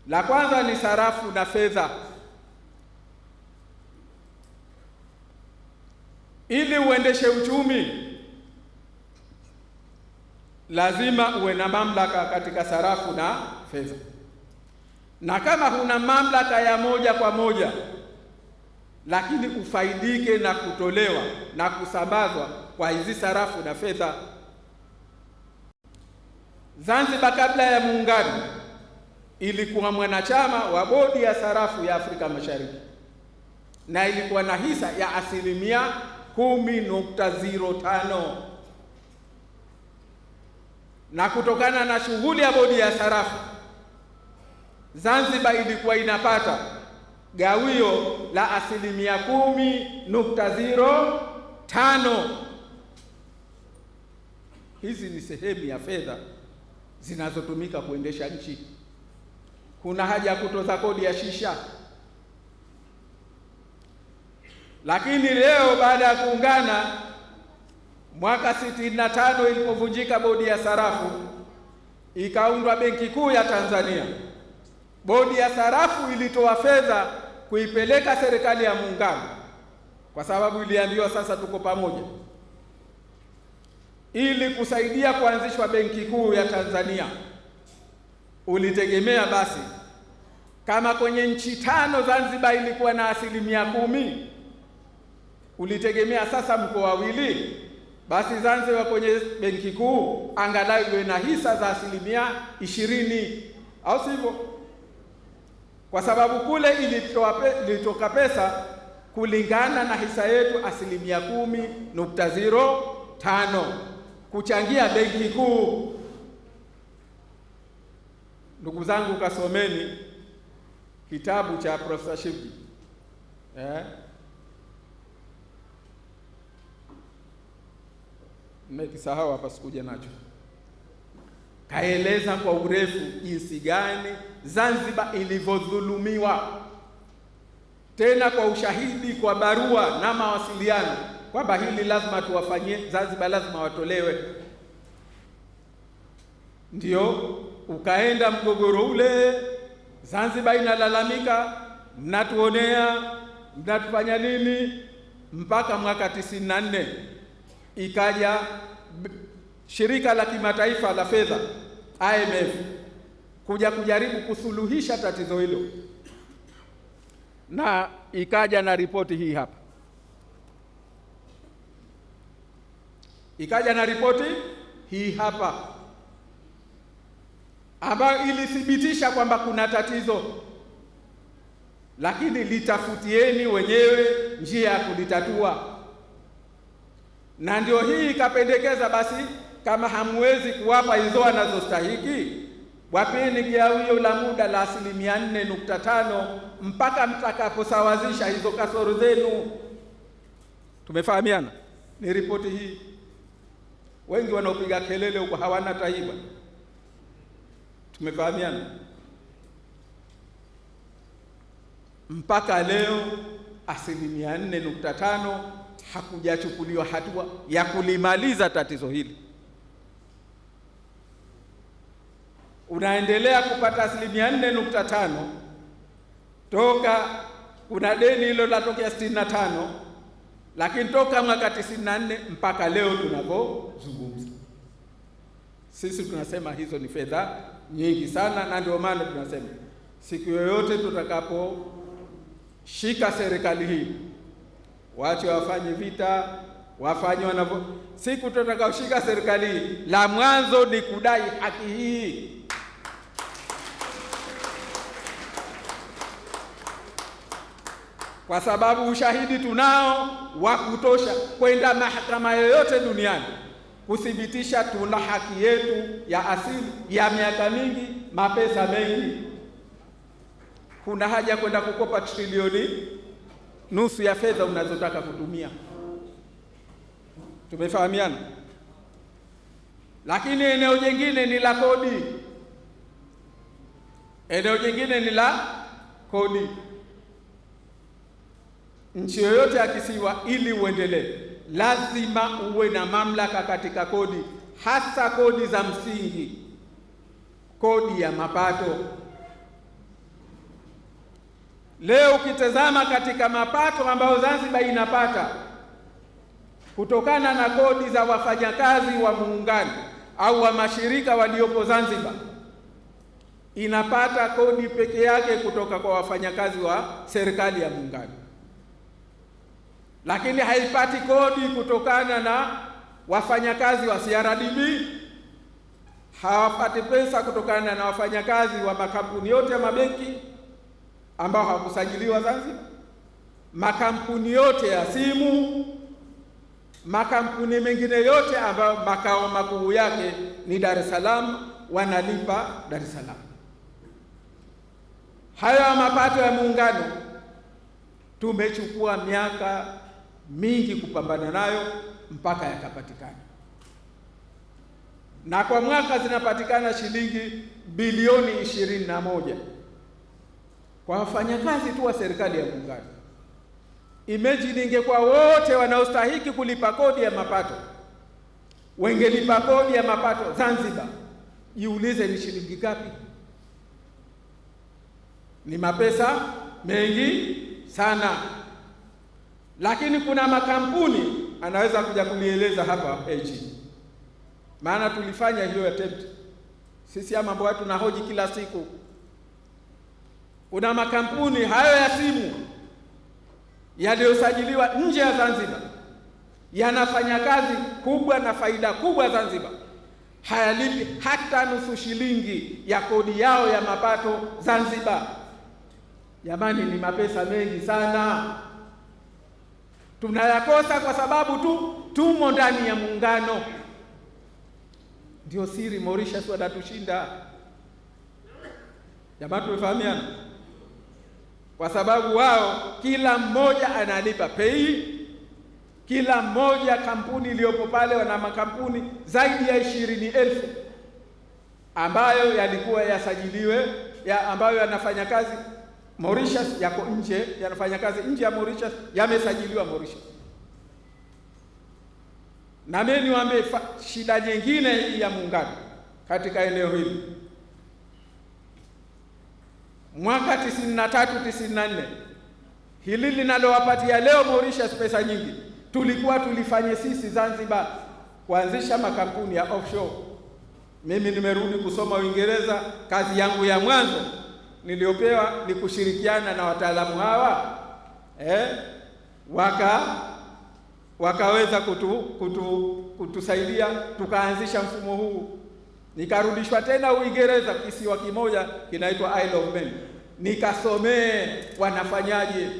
La kwanza ni sarafu na fedha. Ili uendeshe uchumi lazima uwe na mamlaka katika sarafu na fedha, na kama huna mamlaka ya moja kwa moja, lakini ufaidike na kutolewa na kusambazwa kwa hizi sarafu na fedha. Zanzibar kabla ya muungano ilikuwa mwanachama wa bodi ya sarafu ya Afrika Mashariki na ilikuwa na hisa ya 10.05, na kutokana na shughuli ya bodi ya sarafu, Zanzibar ilikuwa inapata gawio la 10.05. Hizi ni sehemu ya fedha zinazotumika kuendesha nchi. Kuna haja ya kutoza kodi ya shisha. Lakini leo baada ya kuungana mwaka 65 ilipovunjika bodi ya sarafu, ikaundwa Benki Kuu ya Tanzania. Bodi ya sarafu ilitoa fedha kuipeleka serikali ya muungano, kwa sababu iliambiwa sasa tuko pamoja, ili kusaidia kuanzishwa Benki Kuu ya Tanzania. Ulitegemea basi kama kwenye nchi 5 Zanzibar ilikuwa na 10%, ulitegemea sasa mkoa wawili, basi Zanzibar kwenye Benki Kuu angalau iwe na hisa za 20%, au sivyo? Kwa sababu kule ilitoka pesa kulingana na hisa yetu 10.05 kuchangia Benki Kuu. Ndugu zangu, kasomeni kitabu cha Profesa Shivji, nimekisahau hapa, sikuja nacho. Kaeleza kwa urefu jinsi gani Zanzibar ilivyodhulumiwa, tena kwa ushahidi, kwa barua na mawasiliano, kwamba hili lazima tuwafanyie Zanzibar, lazima watolewe. Ndio ukaenda mgogoro ule, Zanzibar inalalamika, mnatuonea, mnatufanya nini, mpaka mwaka 94 ikaja shirika la kimataifa la fedha IMF kuja kujaribu kusuluhisha tatizo hilo, na ikaja na ripoti hii hapa. Ikaja na ripoti hii hapa ambayo ilithibitisha kwamba kuna tatizo, lakini litafutieni wenyewe njia ya kulitatua. Na ndio hii ikapendekeza, basi kama hamwezi kuwapa hizo wanazostahiki, wapeni gawio la muda la 4.5 mpaka mtakaposawazisha hizo kasoro zenu. Tumefahamiana? Ni ripoti hii. Wengi wanaopiga kelele huko hawana taiba. Tumefahamiana? Mpaka leo 4.5 hakujachukuliwa hatua ya kulimaliza tatizo hili. Unaendelea kupata 4.5 toka kuna deni hilo latokea 65, lakini toka mwaka 94 mpaka leo tunapozungumza, sisi tunasema hizo ni fedha nyingi sana, na ndio maana tunasema siku yoyote tutakaposhika serikali hii, waache wafanye vita, wafanye wanavyo. Siku tutakaoshika serikali hii, la mwanzo ni kudai haki hii. Kwa sababu ushahidi tunao wa kutosha kwenda mahakama yoyote duniani kuthibitisha tuna haki yetu ya asili ya miaka mingi, mapesa mengi. Kuna haja kwenda kukopa trilioni nusu ya fedha unazotaka kutumia. Tumefahamiana? Lakini eneo jingine ni la kodi. Eneo jingine ni la kodi. Nchi yoyote ya kisiwa ili uendelee, lazima uwe na mamlaka katika kodi, hasa kodi za msingi, kodi ya mapato. Leo ukitazama katika mapato ambayo Zanzibar inapata kutokana na kodi za wafanyakazi wa muungano au wa mashirika waliopo Zanzibar, inapata kodi peke yake kutoka kwa wafanyakazi wa serikali ya muungano, lakini haipati kodi kutokana na wafanyakazi wa CRDB, hawapati pesa kutokana na wafanyakazi wa makampuni yote ya mabenki ambao hawakusajiliwa Zanzibar, makampuni yote ya simu, makampuni mengine yote ambayo makao makuu yake ni Dar es Salaam, wanalipa Dar es Salaam. Haya mapato ya muungano tumechukua miaka mingi kupambana nayo mpaka yakapatikana, na kwa mwaka zinapatikana shilingi bilioni 21 kwa wafanyakazi tu wa serikali ya muungano. Imagine ingekuwa wote wanaostahiki kulipa kodi ya mapato wengelipa kodi ya mapato Zanzibar, jiulize ni shilingi ngapi? Ni mapesa mengi sana. Lakini kuna makampuni anaweza kuja kunieleza hapa maana tulifanya hiyo attempt sisi, ya mambo watu nahoji kila siku. Kuna makampuni hayo ya simu yaliyosajiliwa nje ya Zanzibar, yanafanya kazi kubwa na faida kubwa Zanzibar, hayalipi hata nusu shilingi ya kodi yao ya mapato Zanzibar. Jamani, ni mapesa mengi sana. Tunayakosa kwa sababu tu tumo ndani ya muungano. Ndio siri Mauritius wanatushinda. Jamani, tumefahamiana? Kwa sababu wao kila mmoja analipa pay, kila mmoja kampuni iliyopo pale wana makampuni zaidi ya 20,000 ambayo yalikuwa yasajiliwe ambayo yanafanya kazi Mauritius, yako nje, yanafanya kazi nje ya Mauritius, yamesajiliwa Mauritius. Na mimi niwaambie shida nyingine ya muungano katika eneo hili, mwaka 93-94 hili linalowapatia leo Mauritius pesa nyingi, tulifanye sisi Zanzibar kuanzisha makampuni ya offshore. Mimi nimerudi kusoma Uingereza, kazi yangu ya mwanzo niliopewa ni kushirikiana na wataalamu hawa wakaweza kutusaidia tukaanzisha mfumo huu. Nikarudishwa tena Uingereza, kisiwa kimoja kinaitwa Isle of Man, nikasomee wanafanyaje.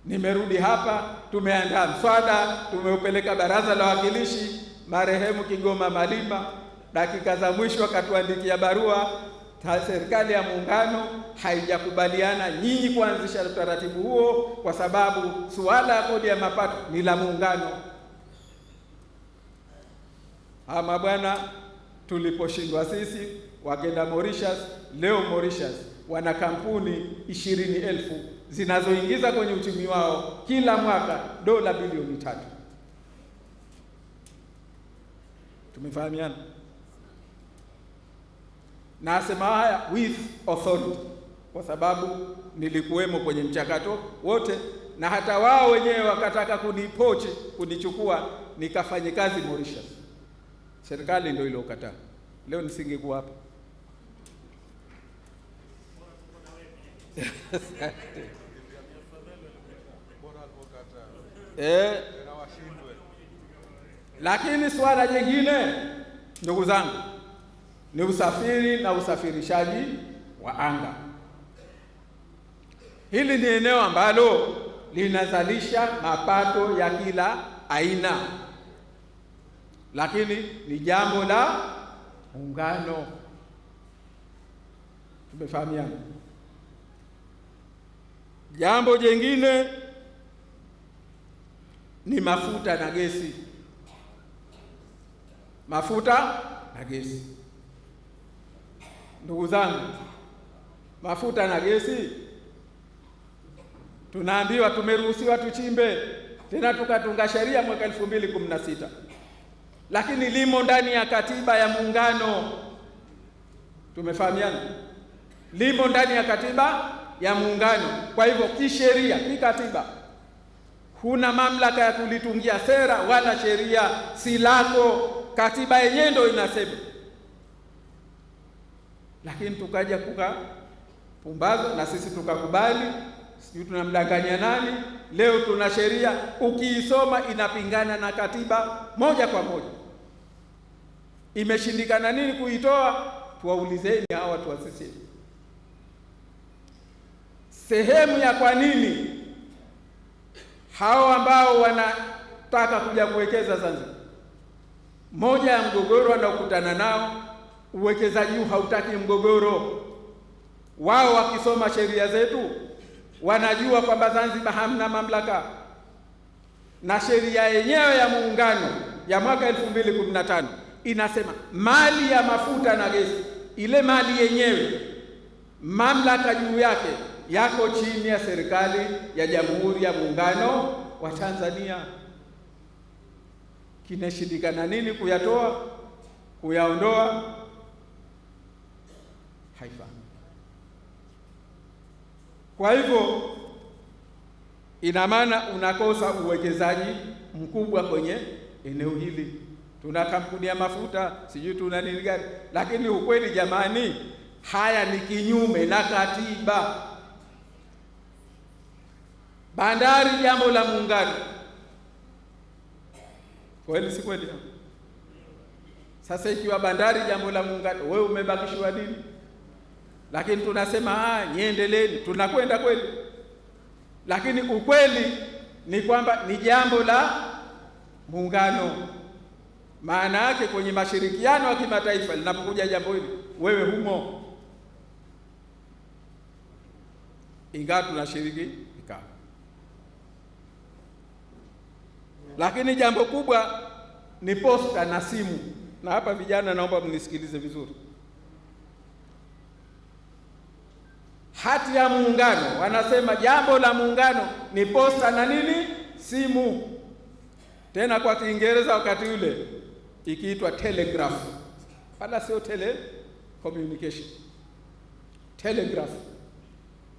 Nimerudi hapa, tumeandaa mswada, tumeupeleka Baraza la Wawakilishi, marehemu Kigoma Malima dakika za mwisho akatuandikia barua, serikali ya muungano haijakubaliana nyinyi kuanzisha utaratibu huo kwa sababu suala ya kodi ya mapato ni la muungano. Ama bwana, tuliposhindwa sisi wakenda Mauritius, leo Mauritius wana kampuni 20,000 zinazoingiza kwenye uchumi wao kila mwaka dola bilioni 3. Tumefahamiana? Na asema haya with authority. kwa sababu nilikuwemo kwenye mchakato wote, na hata wao wenyewe wakataka kunipochi, kunichukua nikafanye kazi Mauritius. Serikali ndio iliyokataa. Leo nisingekuwa hapa. Lakini swala jingine, ndugu zangu, ni usafiri na usafirishaji wa anga. Hili ni eneo ambalo linazalisha mapato ya kila aina, lakini ni jambo la muungano. Tumefahamiana. Jambo jingine ni mafuta na gesi. Mafuta na gesi, ndugu zangu, mafuta na gesi tunaambiwa tumeruhusiwa tuchimbe, tena tukatunga sheria mwaka 2016, lakini limo ndani ya katiba ya muungano. Tumefahamiana, limo ndani ya katiba ya muungano. Kwa hivyo kisheria, kikatiba, huna mamlaka ya kulitungia sera wala sheria, si lako. Katiba yenyewe ndio inasema, lakini tukaja kukapumbaza na sisi tukakubali. Sijui tunamdanganya nani. Leo tuna sheria, ukiisoma inapingana na katiba moja kwa moja. Imeshindikana nini kuitoa? Tuwaulizeni hawa watu wa CCM. Sehemu ya kwa nini hao ambao wanataka kuja kuwekeza Zanzibar, moja ya mgogoro wanaokutana nao, uwekezaji huu hautaki mgogoro. Wao wakisoma sheria zetu wanajua kwamba Zanzibar hamna mamlaka, na sheria yenyewe ya muungano ya mwaka 2015 inasema mali ya mafuta na gesi, ile mali yenyewe, mamlaka juu yake yako chini ya serikali ya Jamhuri ya Muungano wa Tanzania. Kinashindikana nini kuyatoa, kuyaondoa? Haifahamu. Kwa hivyo ina maana unakosa uwekezaji mkubwa kwenye eneo hili. Tuna kampuni ya mafuta, sijui tuna nini gani, lakini ukweli jamani, haya ni kinyume na katiba. Bandari jambo la muungano, kweli si kweli? Sasa ikiwa bandari jambo la muungano, wewe umebakishwa nini? Lakini tunasema niendeleeni, tunakwenda kweli, lakini ukweli ni kwamba ni jambo la muungano. Maana yake kwenye mashirikiano ya kimataifa linapokuja jambo hili, wewe humo, ingawa tunashiriki vikao. Lakini jambo kubwa ni posta na simu, na hapa vijana naomba mnisikilize vizuri. Hati ya muungano wanasema jambo la muungano ni posta na nini? Simu. Tena kwa Kiingereza wakati ule ikiitwa telegraph, wala sio telecommunication. Telegraph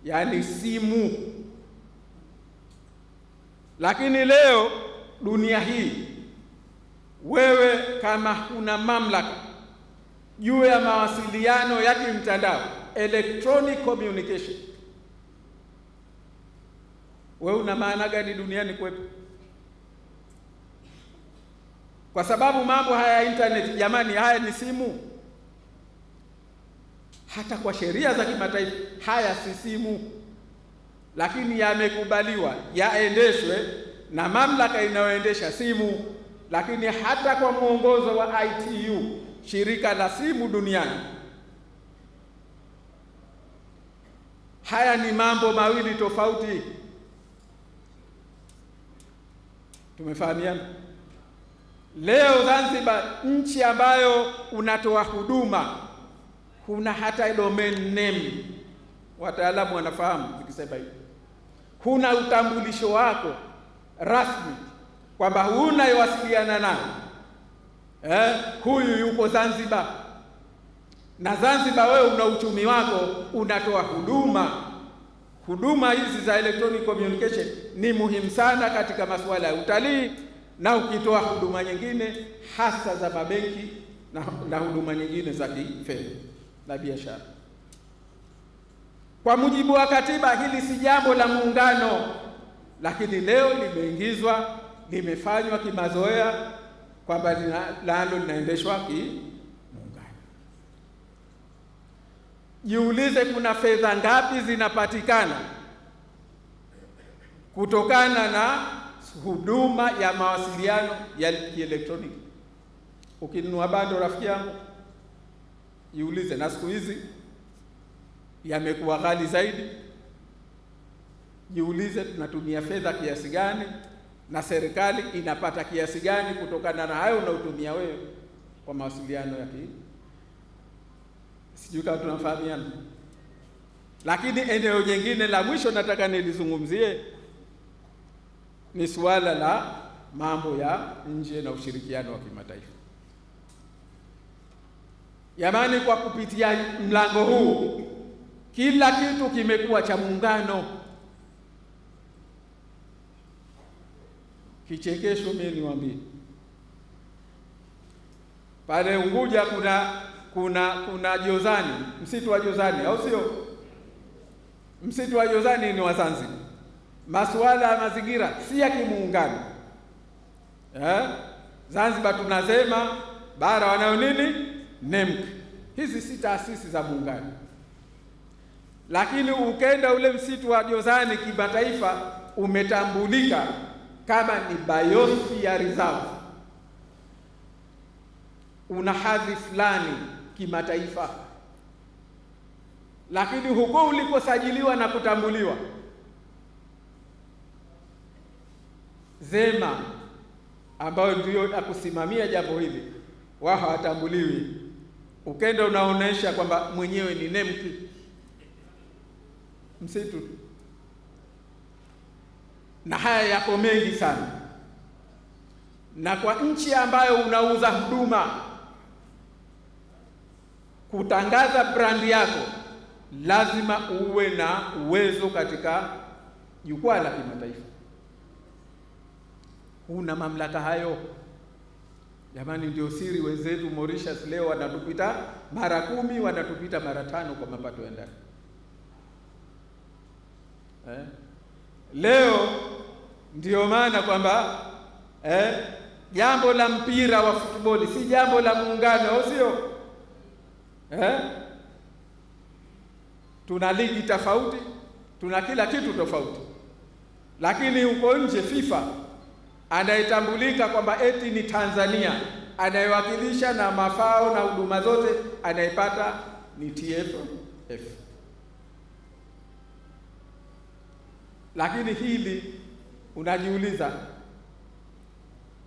yani simu. Lakini leo dunia hii, wewe kama huna mamlaka juu ya mawasiliano ya kimtandao, electronic communication, wewe una maana gani duniani kwetu? Kwa sababu mambo haya ya internet jamani, haya ni simu. Hata kwa sheria za kimataifa haya si simu, lakini yamekubaliwa yaendeshwe na mamlaka inayoendesha simu. Lakini hata kwa mwongozo wa ITU, shirika la simu duniani, haya ni mambo mawili tofauti. Tumefahamiana? Leo Zanzibar, nchi ambayo unatoa huduma, huna hata domain name. Wataalamu wanafahamu nikisema hivi. Huna utambulisho wako rasmi kwamba unayowasiliana naye huyu yuko Zanzibar, na Zanzibar wewe una uchumi wako, unatoa huduma hizi za electronic communication ni muhimu sana katika masuala ya utalii, na ukitoa huduma nyingine hasa za mabenki na huduma nyingine za kifedha na biashara. Kwa mujibu wa katiba, hili si jambo la muungano, lakini leo limeingizwa, limefanywa kimazoea kwamba nalo linaendeshwa kimuungano. Jiulize, kuna fedha ngapi zinapatikana kutokana na huduma ya mawasiliano ya kielektroniki? Ukinunua bando, rafiki yangu, jiulize, na siku hizi yamekuwa ghali zaidi. Jiulize, tunatumia fedha kiasi gani na serikali inapata kiasi gani kutokana na hayo unaotumia wewe kwa mawasiliano ya sijui kama tunafahamiana. Lakini eneo jingine la mwisho nataka nilizungumzie ni suala la mambo ya nje na ushirikiano wa kimataifa. Jamani, kwa kupitia mlango huu kila kitu kimekuwa cha muungano. Kichekesho mimi niwaambie, pale Unguja kuna Jozani, msitu wa Jozani, au sio? Msitu wa Jozani ni wa Zanzibar. Masuala ya mazingira si ya kimuungano. Zanzibar tunasema, bara wanayo nini? NEMC. Hizi si taasisi za muungano. Lakini ukenda ule msitu wa Jozani kimataifa umetambulika kama ni biosphere reserve, una hadhi fulani kimataifa. Lakini huko ulikosajiliwa na kutambuliwa, ZEMA ambayo ndio akusimamia jambo hili, wao hawatambuliwi. Ukenda unaonesha kwamba mwenyewe ni NEMC msitu. Na haya yako mengi sana. Na kwa nchi ambayo unauza huduma, kutangaza brandi yako lazima uwe na uwezo katika jukwaa la kimataifa. Una mamlaka hayo? Jamani, ndio siri wenzetu Mauritius leo wanatupita mara 10, wanatupita mara 5 kwa mapato ya ndani. Leo ndio maana kwamba jambo la mpira wa football si jambo la muungano, au sio? Tuna ligi tofauti, tuna kila kitu tofauti, lakini huko nje FIFA anayetambulika kwamba eti ni Tanzania, anayewakilisha na mafao na huduma zote anayepata ni TFF. Lakini hili unajiuliza,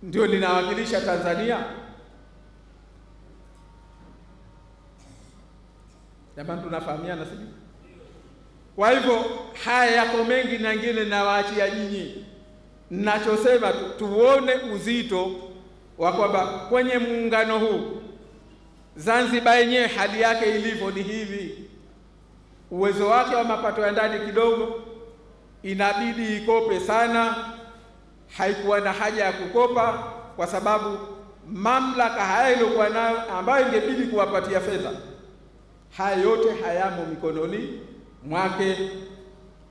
ndio linawakilisha Tanzania? Jamani, tunafahamiana sijui? Kwa hivyo haya yako mengi na ngine nawaachia nyinyi. Ninachosema tuone uzito wa kwamba kwenye muungano huu Zanzibar yenyewe hali yake ilivyo ni hivi. Uwezo wake wa mapato ya ndani kidogo, inabidi ikope sana. Haikuwa na haja ya kukopa kwa sababu mamlaka haya iliyokuwa nayo ambayo ingebidi kuwapatia fedha, haya yote hayamo mikononi mwake.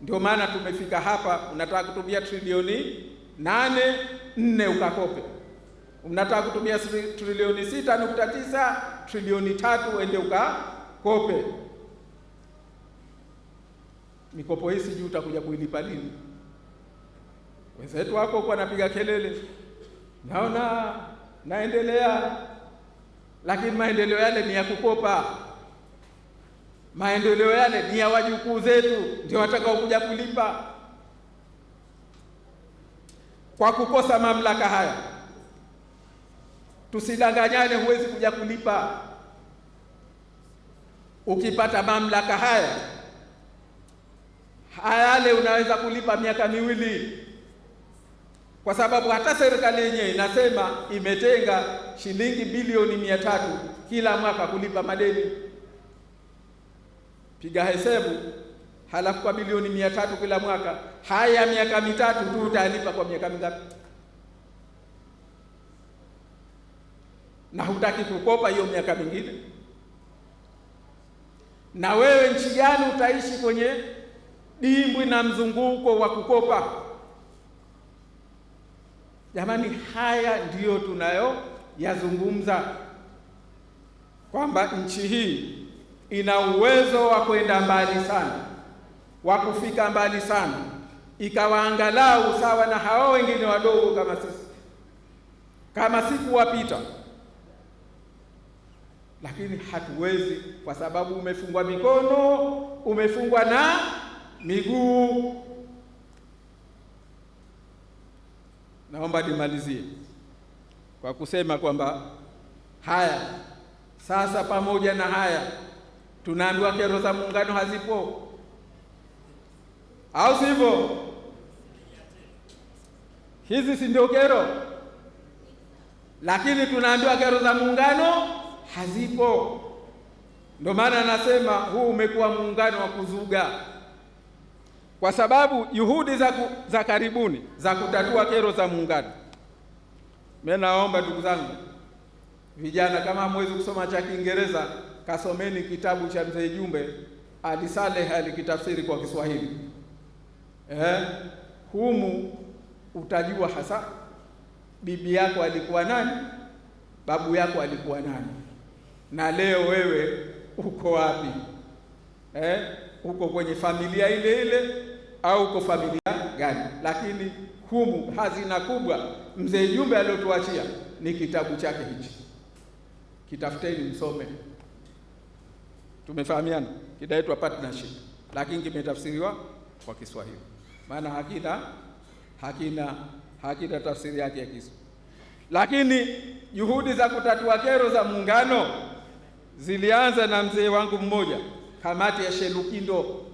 Ndio maana tumefika hapa. Unataka kutumia trilioni 8.4 ukakope, unataka kutumia trilioni 6.9, trilioni 3 uende ukakope. Mikopo hii sijui utakuja kuilipa lini. Wenzetu wako kwa napiga kelele, naona naendelea, lakini maendeleo yale ni ya kukopa. Maendeleo yale ni ya wajukuu zetu, ndio watakao kuja kulipa. Kwa kukosa mamlaka haya, tusidanganyane, huwezi kuja kulipa. Ukipata mamlaka haya yale unaweza kulipa miaka 2, kwa sababu hata serikali yenyewe inasema imetenga shilingi bilioni 300 kila mwaka kulipa madeni. piga hesabu, halafu kwa bilioni 300 kila mwaka, haya miaka mitatu tu utalipa kwa miaka mingapi? Na hutaki kukopa hiyo miaka mingine? Na wewe nchi gani utaishi kwenye dimbwi na mzunguko wa kukopa? Jamani, haya ndiyo tunayoyazungumza, kwamba nchi hii ina uwezo wa kwenda mbali sana, wa kufika mbali sana, ikawa angalau sawa na hao wengine wadogo kama sisi, kama si kuwapita. Lakini hatuwezi, kwa sababu umefungwa mikono, umefungwa na miguu. Naomba nimalizie kwa kusema kwamba haya sasa, pamoja na haya, tunaambiwa kero za muungano hazipo, au sivyo? Hizi si ndio kero? Lakini tunaambiwa kero za muungano hazipo. Ndio maana nasema huu umekuwa muungano wa kuzuga, kwa sababu juhudi za karibuni za kutatua kero za muungano. Mimi naomba ndugu zangu vijana, kama hamwezi kusoma cha Kiingereza, kasomeni kitabu cha Mzee Jumbe Ali Saleh alikitafsiri kwa Kiswahili. Humu utajua hasa bibi yako alikuwa nani, babu yako alikuwa nani, na leo wewe uko wapi? Uko kwenye familia ile ile au uko familia gani? Lakini humu hazina kubwa Mzee Jumbe aliyotuachia ni kitabu chake hichi. Kitafuteni msome. Tumefahamiana? Kinaitwa Partnership, lakini kimetafsiriwa kwa Kiswahili, maana hakina tafsiri yake ya Kiswahili. Lakini juhudi za kutatua kero za muungano zilianza na mzee wangu mmoja. Kamati ya Shelukindo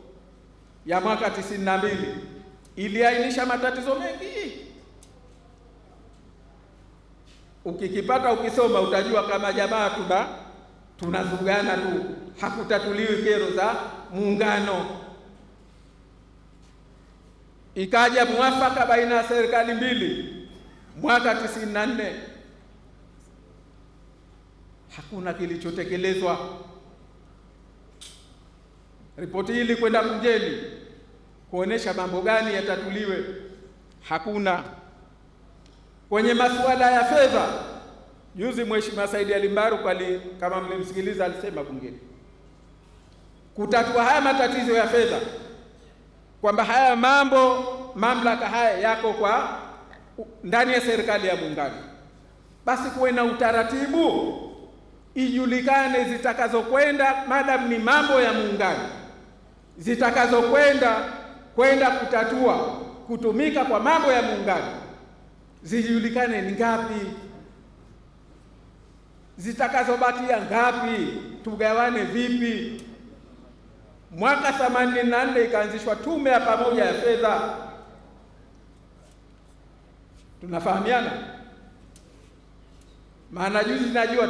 ya mwaka 92 iliainisha matatizo mengi. Ukikipata ukisoma utajua kama jamaa tunazugana tu, hakutatuliwi kero za muungano. Ikaja mwafaka baina ya serikali mbili mwaka 94, hakuna kilichotekelezwa. Ripoti hili kwenda bungeni kuonesha mambo gani yatatuliwe, hakuna. Kwenye masuala ya fedha, juzi Mheshimiwa Said Ali Mbaruk kama mlimsikiliza, alisema bungeni kutatua haya matatizo ya fedha, kwamba haya mamlaka haya yako kwa ndani ya serikali ya muungano, basi kuwe na utaratibu, ijulikane zitakazokwenda, madam ni mambo ya muungano, zitakazokwenda kutatua kutumika kwa mambo ya muungano zijulikane ni ngapi, zitakazobakia ngapi, tugawane vipi. Mwaka 84 ikaanzishwa tume ya pamoja ya fedha. Tunafahamiana? Maana juzi najua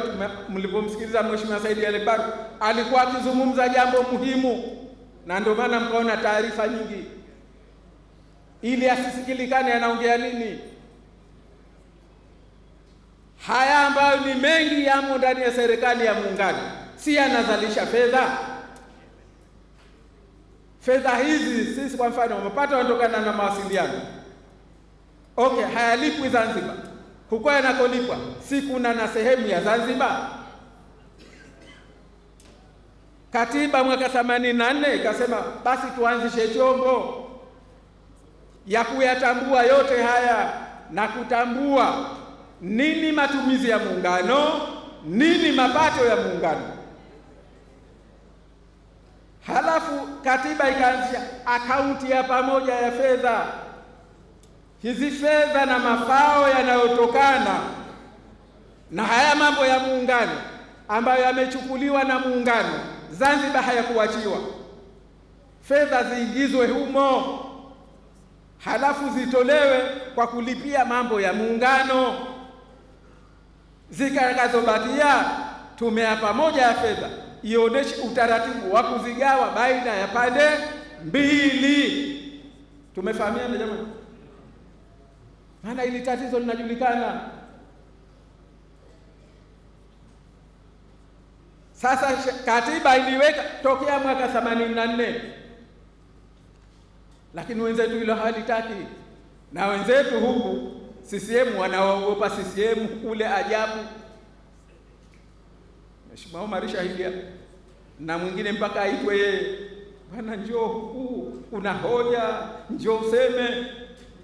mlipomsikiliza Mheshimiwa Said Ali Mbaruk alikuwa akizungumza jambo muhimu, na ndio maana mkaona taarifa nyingi ili asisikilikane anaongea nini. Haya ambayo ni mengi yamo ndani ya serikali ya muungano, si anazalisha fedha. Fedha hizi sisi kwa mfano mapato yanatokana na mawasiliano. Okay, hayalipwi Zanzibar. Huko yanakolipwa si kuna na sehemu ya Zanzibar? Katiba mwaka 84 ikasema basi tuanzishe chombo ya kuyatambua yote haya na kutambua nini matumizi ya muungano, nini mapato ya muungano. Halafu katiba ikaanzisha akaunti ya pamoja ya fedha. Hizi fedha na mafao yanayotokana na haya mambo ya muungano ambayo yamechukuliwa na muungano, Zanzibar hayakuachiwa, fedha ziingizwe humo, halafu zitolewe kwa kulipia mambo ya muungano. Zitakazobakia tume ya pamoja ya fedha ionyeshe utaratibu wa kuzigawa baina ya pande mbili. Tumefahamiana jamani? Maana hili tatizo linajulikana. Sasa katiba iliweka tokea mwaka 84, lakini wenzetu hilo halitaki, na wenzetu huku CCM wanaogopa CCM kule ajabu. Mheshimiwa Omar shahidia, na mwingine mpaka aitwe yeye, bwana njoo huku, una hoja, njoo useme,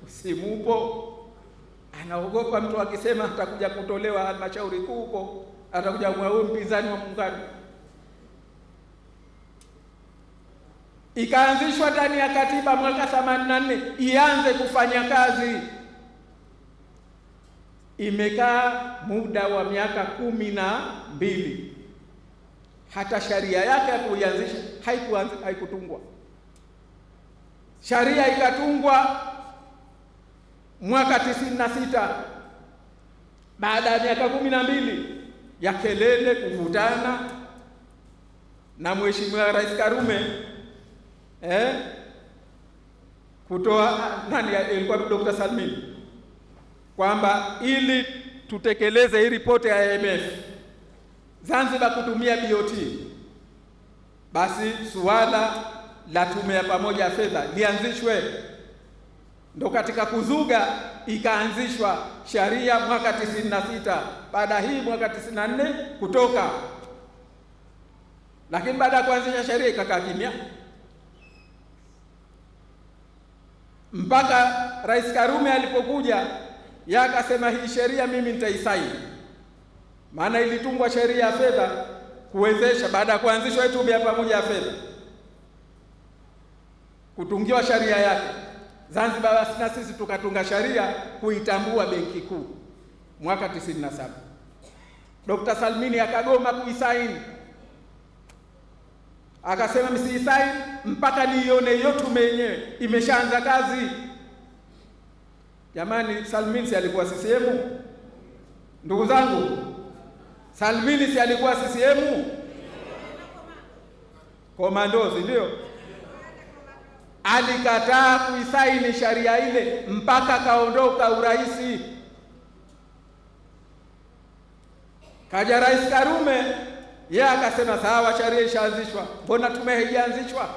usimupo. Anaogopa mtu akisema atakuja kutolewa halmashauri kuu huko, atakuja kwa mpinzani wa muungano. Ikaanzishwa ndani ya katiba mwaka 84 ianze kufanya kazi. Imekaa muda wa miaka 12, hata sharia yake ya kuianzisha haikutungwa. Sharia ikatungwa mwaka 96 baada ya miaka 12 ya kelele, kuvutana na Mheshimiwa Rais Karume kutoa ilikuwa Dr. Salmin, kwamba ili tutekeleze hii ripoti ya IMF Zanzibar kutumia BOT, basi suala la tume ya pamoja ya fedha lianzishwe. Ndo katika kuzuga ikaanzishwa sharia mwaka 96, baada hii mwaka 94 kutoka. Lakini baada ya kuanzisha sharia ikakaa kimya mpaka Rais Karume alipokuja, yeye akasema hii sheria mimi nitaisaini. Maana ilitungwa sheria ya fedha kuwezesha, baada ya kuanzishwa tume ya pamoja ya fedha, kutungiwa sharia yake Zanzibar, basi na sisi tukatunga sharia kuitambua benki kuu mwaka 97. Dr. Salmini akagoma kuisaini, akasema msiisaini mpaka niione hiyo tume yenyewe imeshaanza kazi. Jamani, Salmini si alikuwa CCM? Ndugu zangu, Salmini si alikuwa CCM? Komandozi ndio. Alikataa kuisaini sharia ile mpaka kaondoka uraisi. Kaja Rais Karume, yeye akasema sawa, sharia ishaanzishwa, mbona tume haijaanzishwa?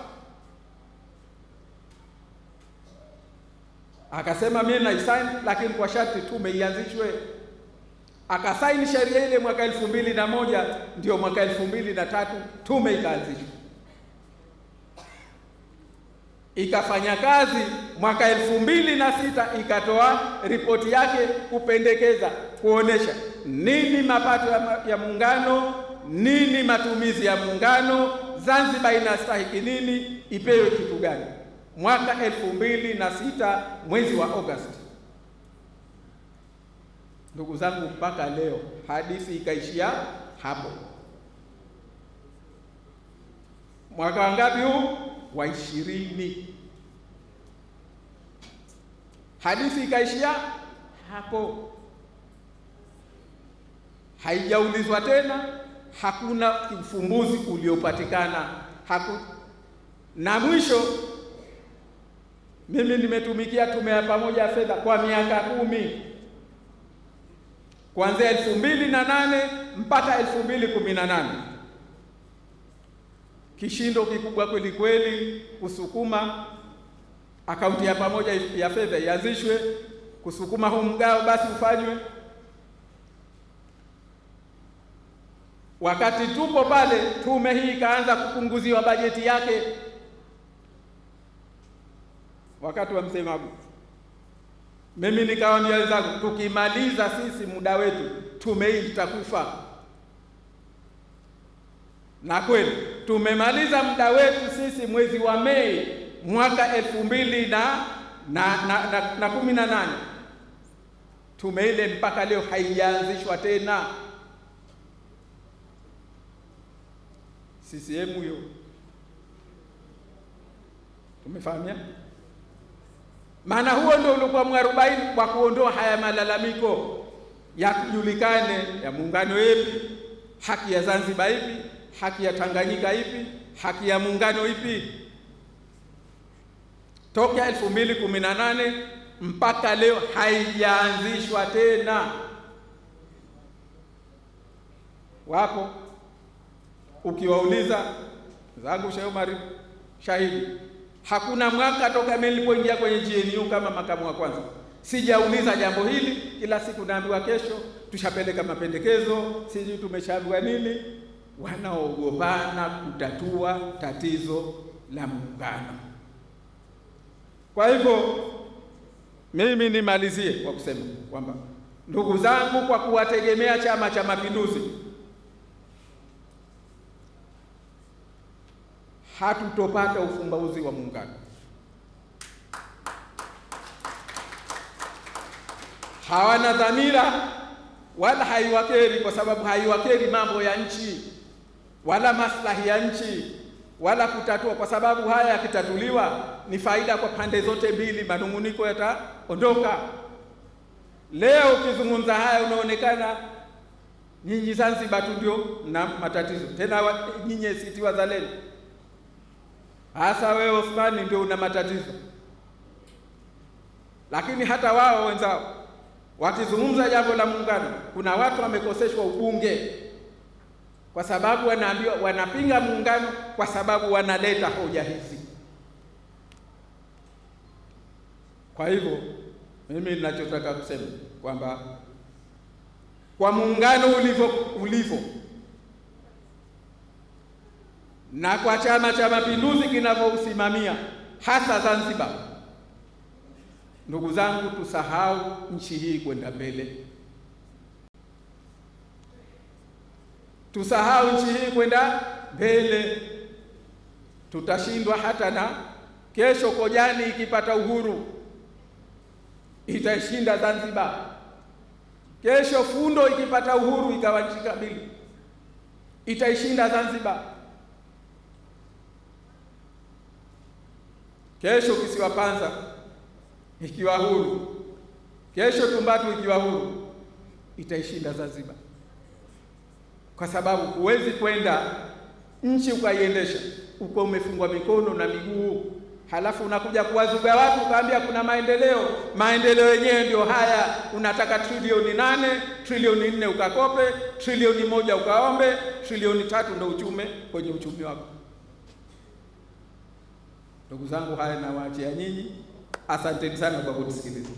Akasema mimi naisaini, lakini kwa sharti tume ianzishwe. Akasaini sharia ile mwaka 2001, ndio mwaka 2003 tume ikaanzishwa, ikafanya kazi. Mwaka 2006 ikatoa ripoti yake kupendekeza, kuonesha nini mapato ya muungano, nini matumizi ya muungano, Zanzibar inastahiki nini, ipewe kitu gani. Mwaka 2006 mwezi wa Agosti. Ndugu zangu, mpaka leo hadithi ikaishia hapo. Mwaka wangapi huu? Wa 20. Hadithi ikaishia hapo, haijaulizwa tena, hakuna ufumbuzi uliopatikana. Na mwisho, mimi nimetumikia tume ya pamoja ya fedha kwa miaka 10, kuanzia 2008 mpaka 2018. Kishindo kikubwa kweli kweli kusukuma akaunti ya pamoja ya fedha ianzishwe, kusukuma huu mgao basi ufanywe. Wakati tupo pale, tume hii ikaanza kupunguziwa bajeti yake wakati wa Mzee Magu. Mimi nikawaambia wenzangu, tukimaliza sisi muda wetu tume hii itakufa. Na kweli tumemaliza muda wetu sisi mwezi wa Mei mwaka 2018. Tume ile mpaka leo haijaanzishwa tena. CCM huyo, tumefahamia. Maana huo ndio ulikuwa mwarobaini wa kuondoa haya malalamiko ya kujulikane ya muungano yepi, haki ya Zanzibar ipi, haki ya Tanganyika ipi? Haki ya muungano ipi? Toka 2018 mpaka leo haijaanzishwa tena. Wapo ukiwauliza zangu Sheikh Omar shahidi, hakuna mwaka toka mimi nilipoingia kwenye GNU kama makamu wa kwanza sijauliza jambo hili. Kila siku naambiwa kesho tushapeleka mapendekezo, sisi tumeshaambiwa nini. Wanaogopana kutatua tatizo la muungano. Kwa hivyo mimi nimalizie kwa kusema kwamba ndugu zangu, kwa kuwategemea Chama cha Mapinduzi hatutopata ufumbuzi wa muungano. Hawana dhamira wala haiwakeri, kwa sababu haiwakeri mambo ya nchi wala maslahi ya nchi wala kutatua, kwa sababu haya yakitatuliwa ni faida kwa pande zote mbili, manunguniko yataondoka. Leo ukizungumza haya unaonekana nyinyi Zanzibar tu ndio na matatizo, tena nyinyi ACT Wazalendo hasa wewe Othmani ndio una matatizo. Lakini hata wao wenzao wakizungumza jambo la muungano, kuna watu wamekoseshwa ubunge kwa sababu wanaambiwa wanapinga muungano kwa sababu wanaleta hoja hizi. Kwa hivyo mimi ninachotaka kusema kwamba kwa muungano ulivyo na kwa Chama cha Mapinduzi kinavyousimamia hasa Zanzibar, ndugu zangu, tusahau nchi hii kwenda mbele. Tusahau nchi hii kwenda mbele. Tutashindwa hata na kesho Kojani ikipata uhuru itashinda Zanzibar. Kesho Fundo ikipata uhuru ikawa nchi kamili itaishinda Zanzibar. Kesho kisiwa Panza ikiwa huru, kesho Tumbatu ikiwa huru itaishinda Zanzibar, kwa sababu huwezi kwenda nchi ukaiendesha uko umefungwa mikono na miguu, halafu unakuja kuwazuga watu ukaambia kuna maendeleo. Maendeleo yenyewe ndio haya, unataka trilioni 8, trilioni 4 ukakope, trilioni 1 ukaombe, trilioni 3 ndio uchume kwenye uchumi wako. Ndugu zangu, haya nawaachia nyinyi. Asanteni sana kwa kutusikiliza.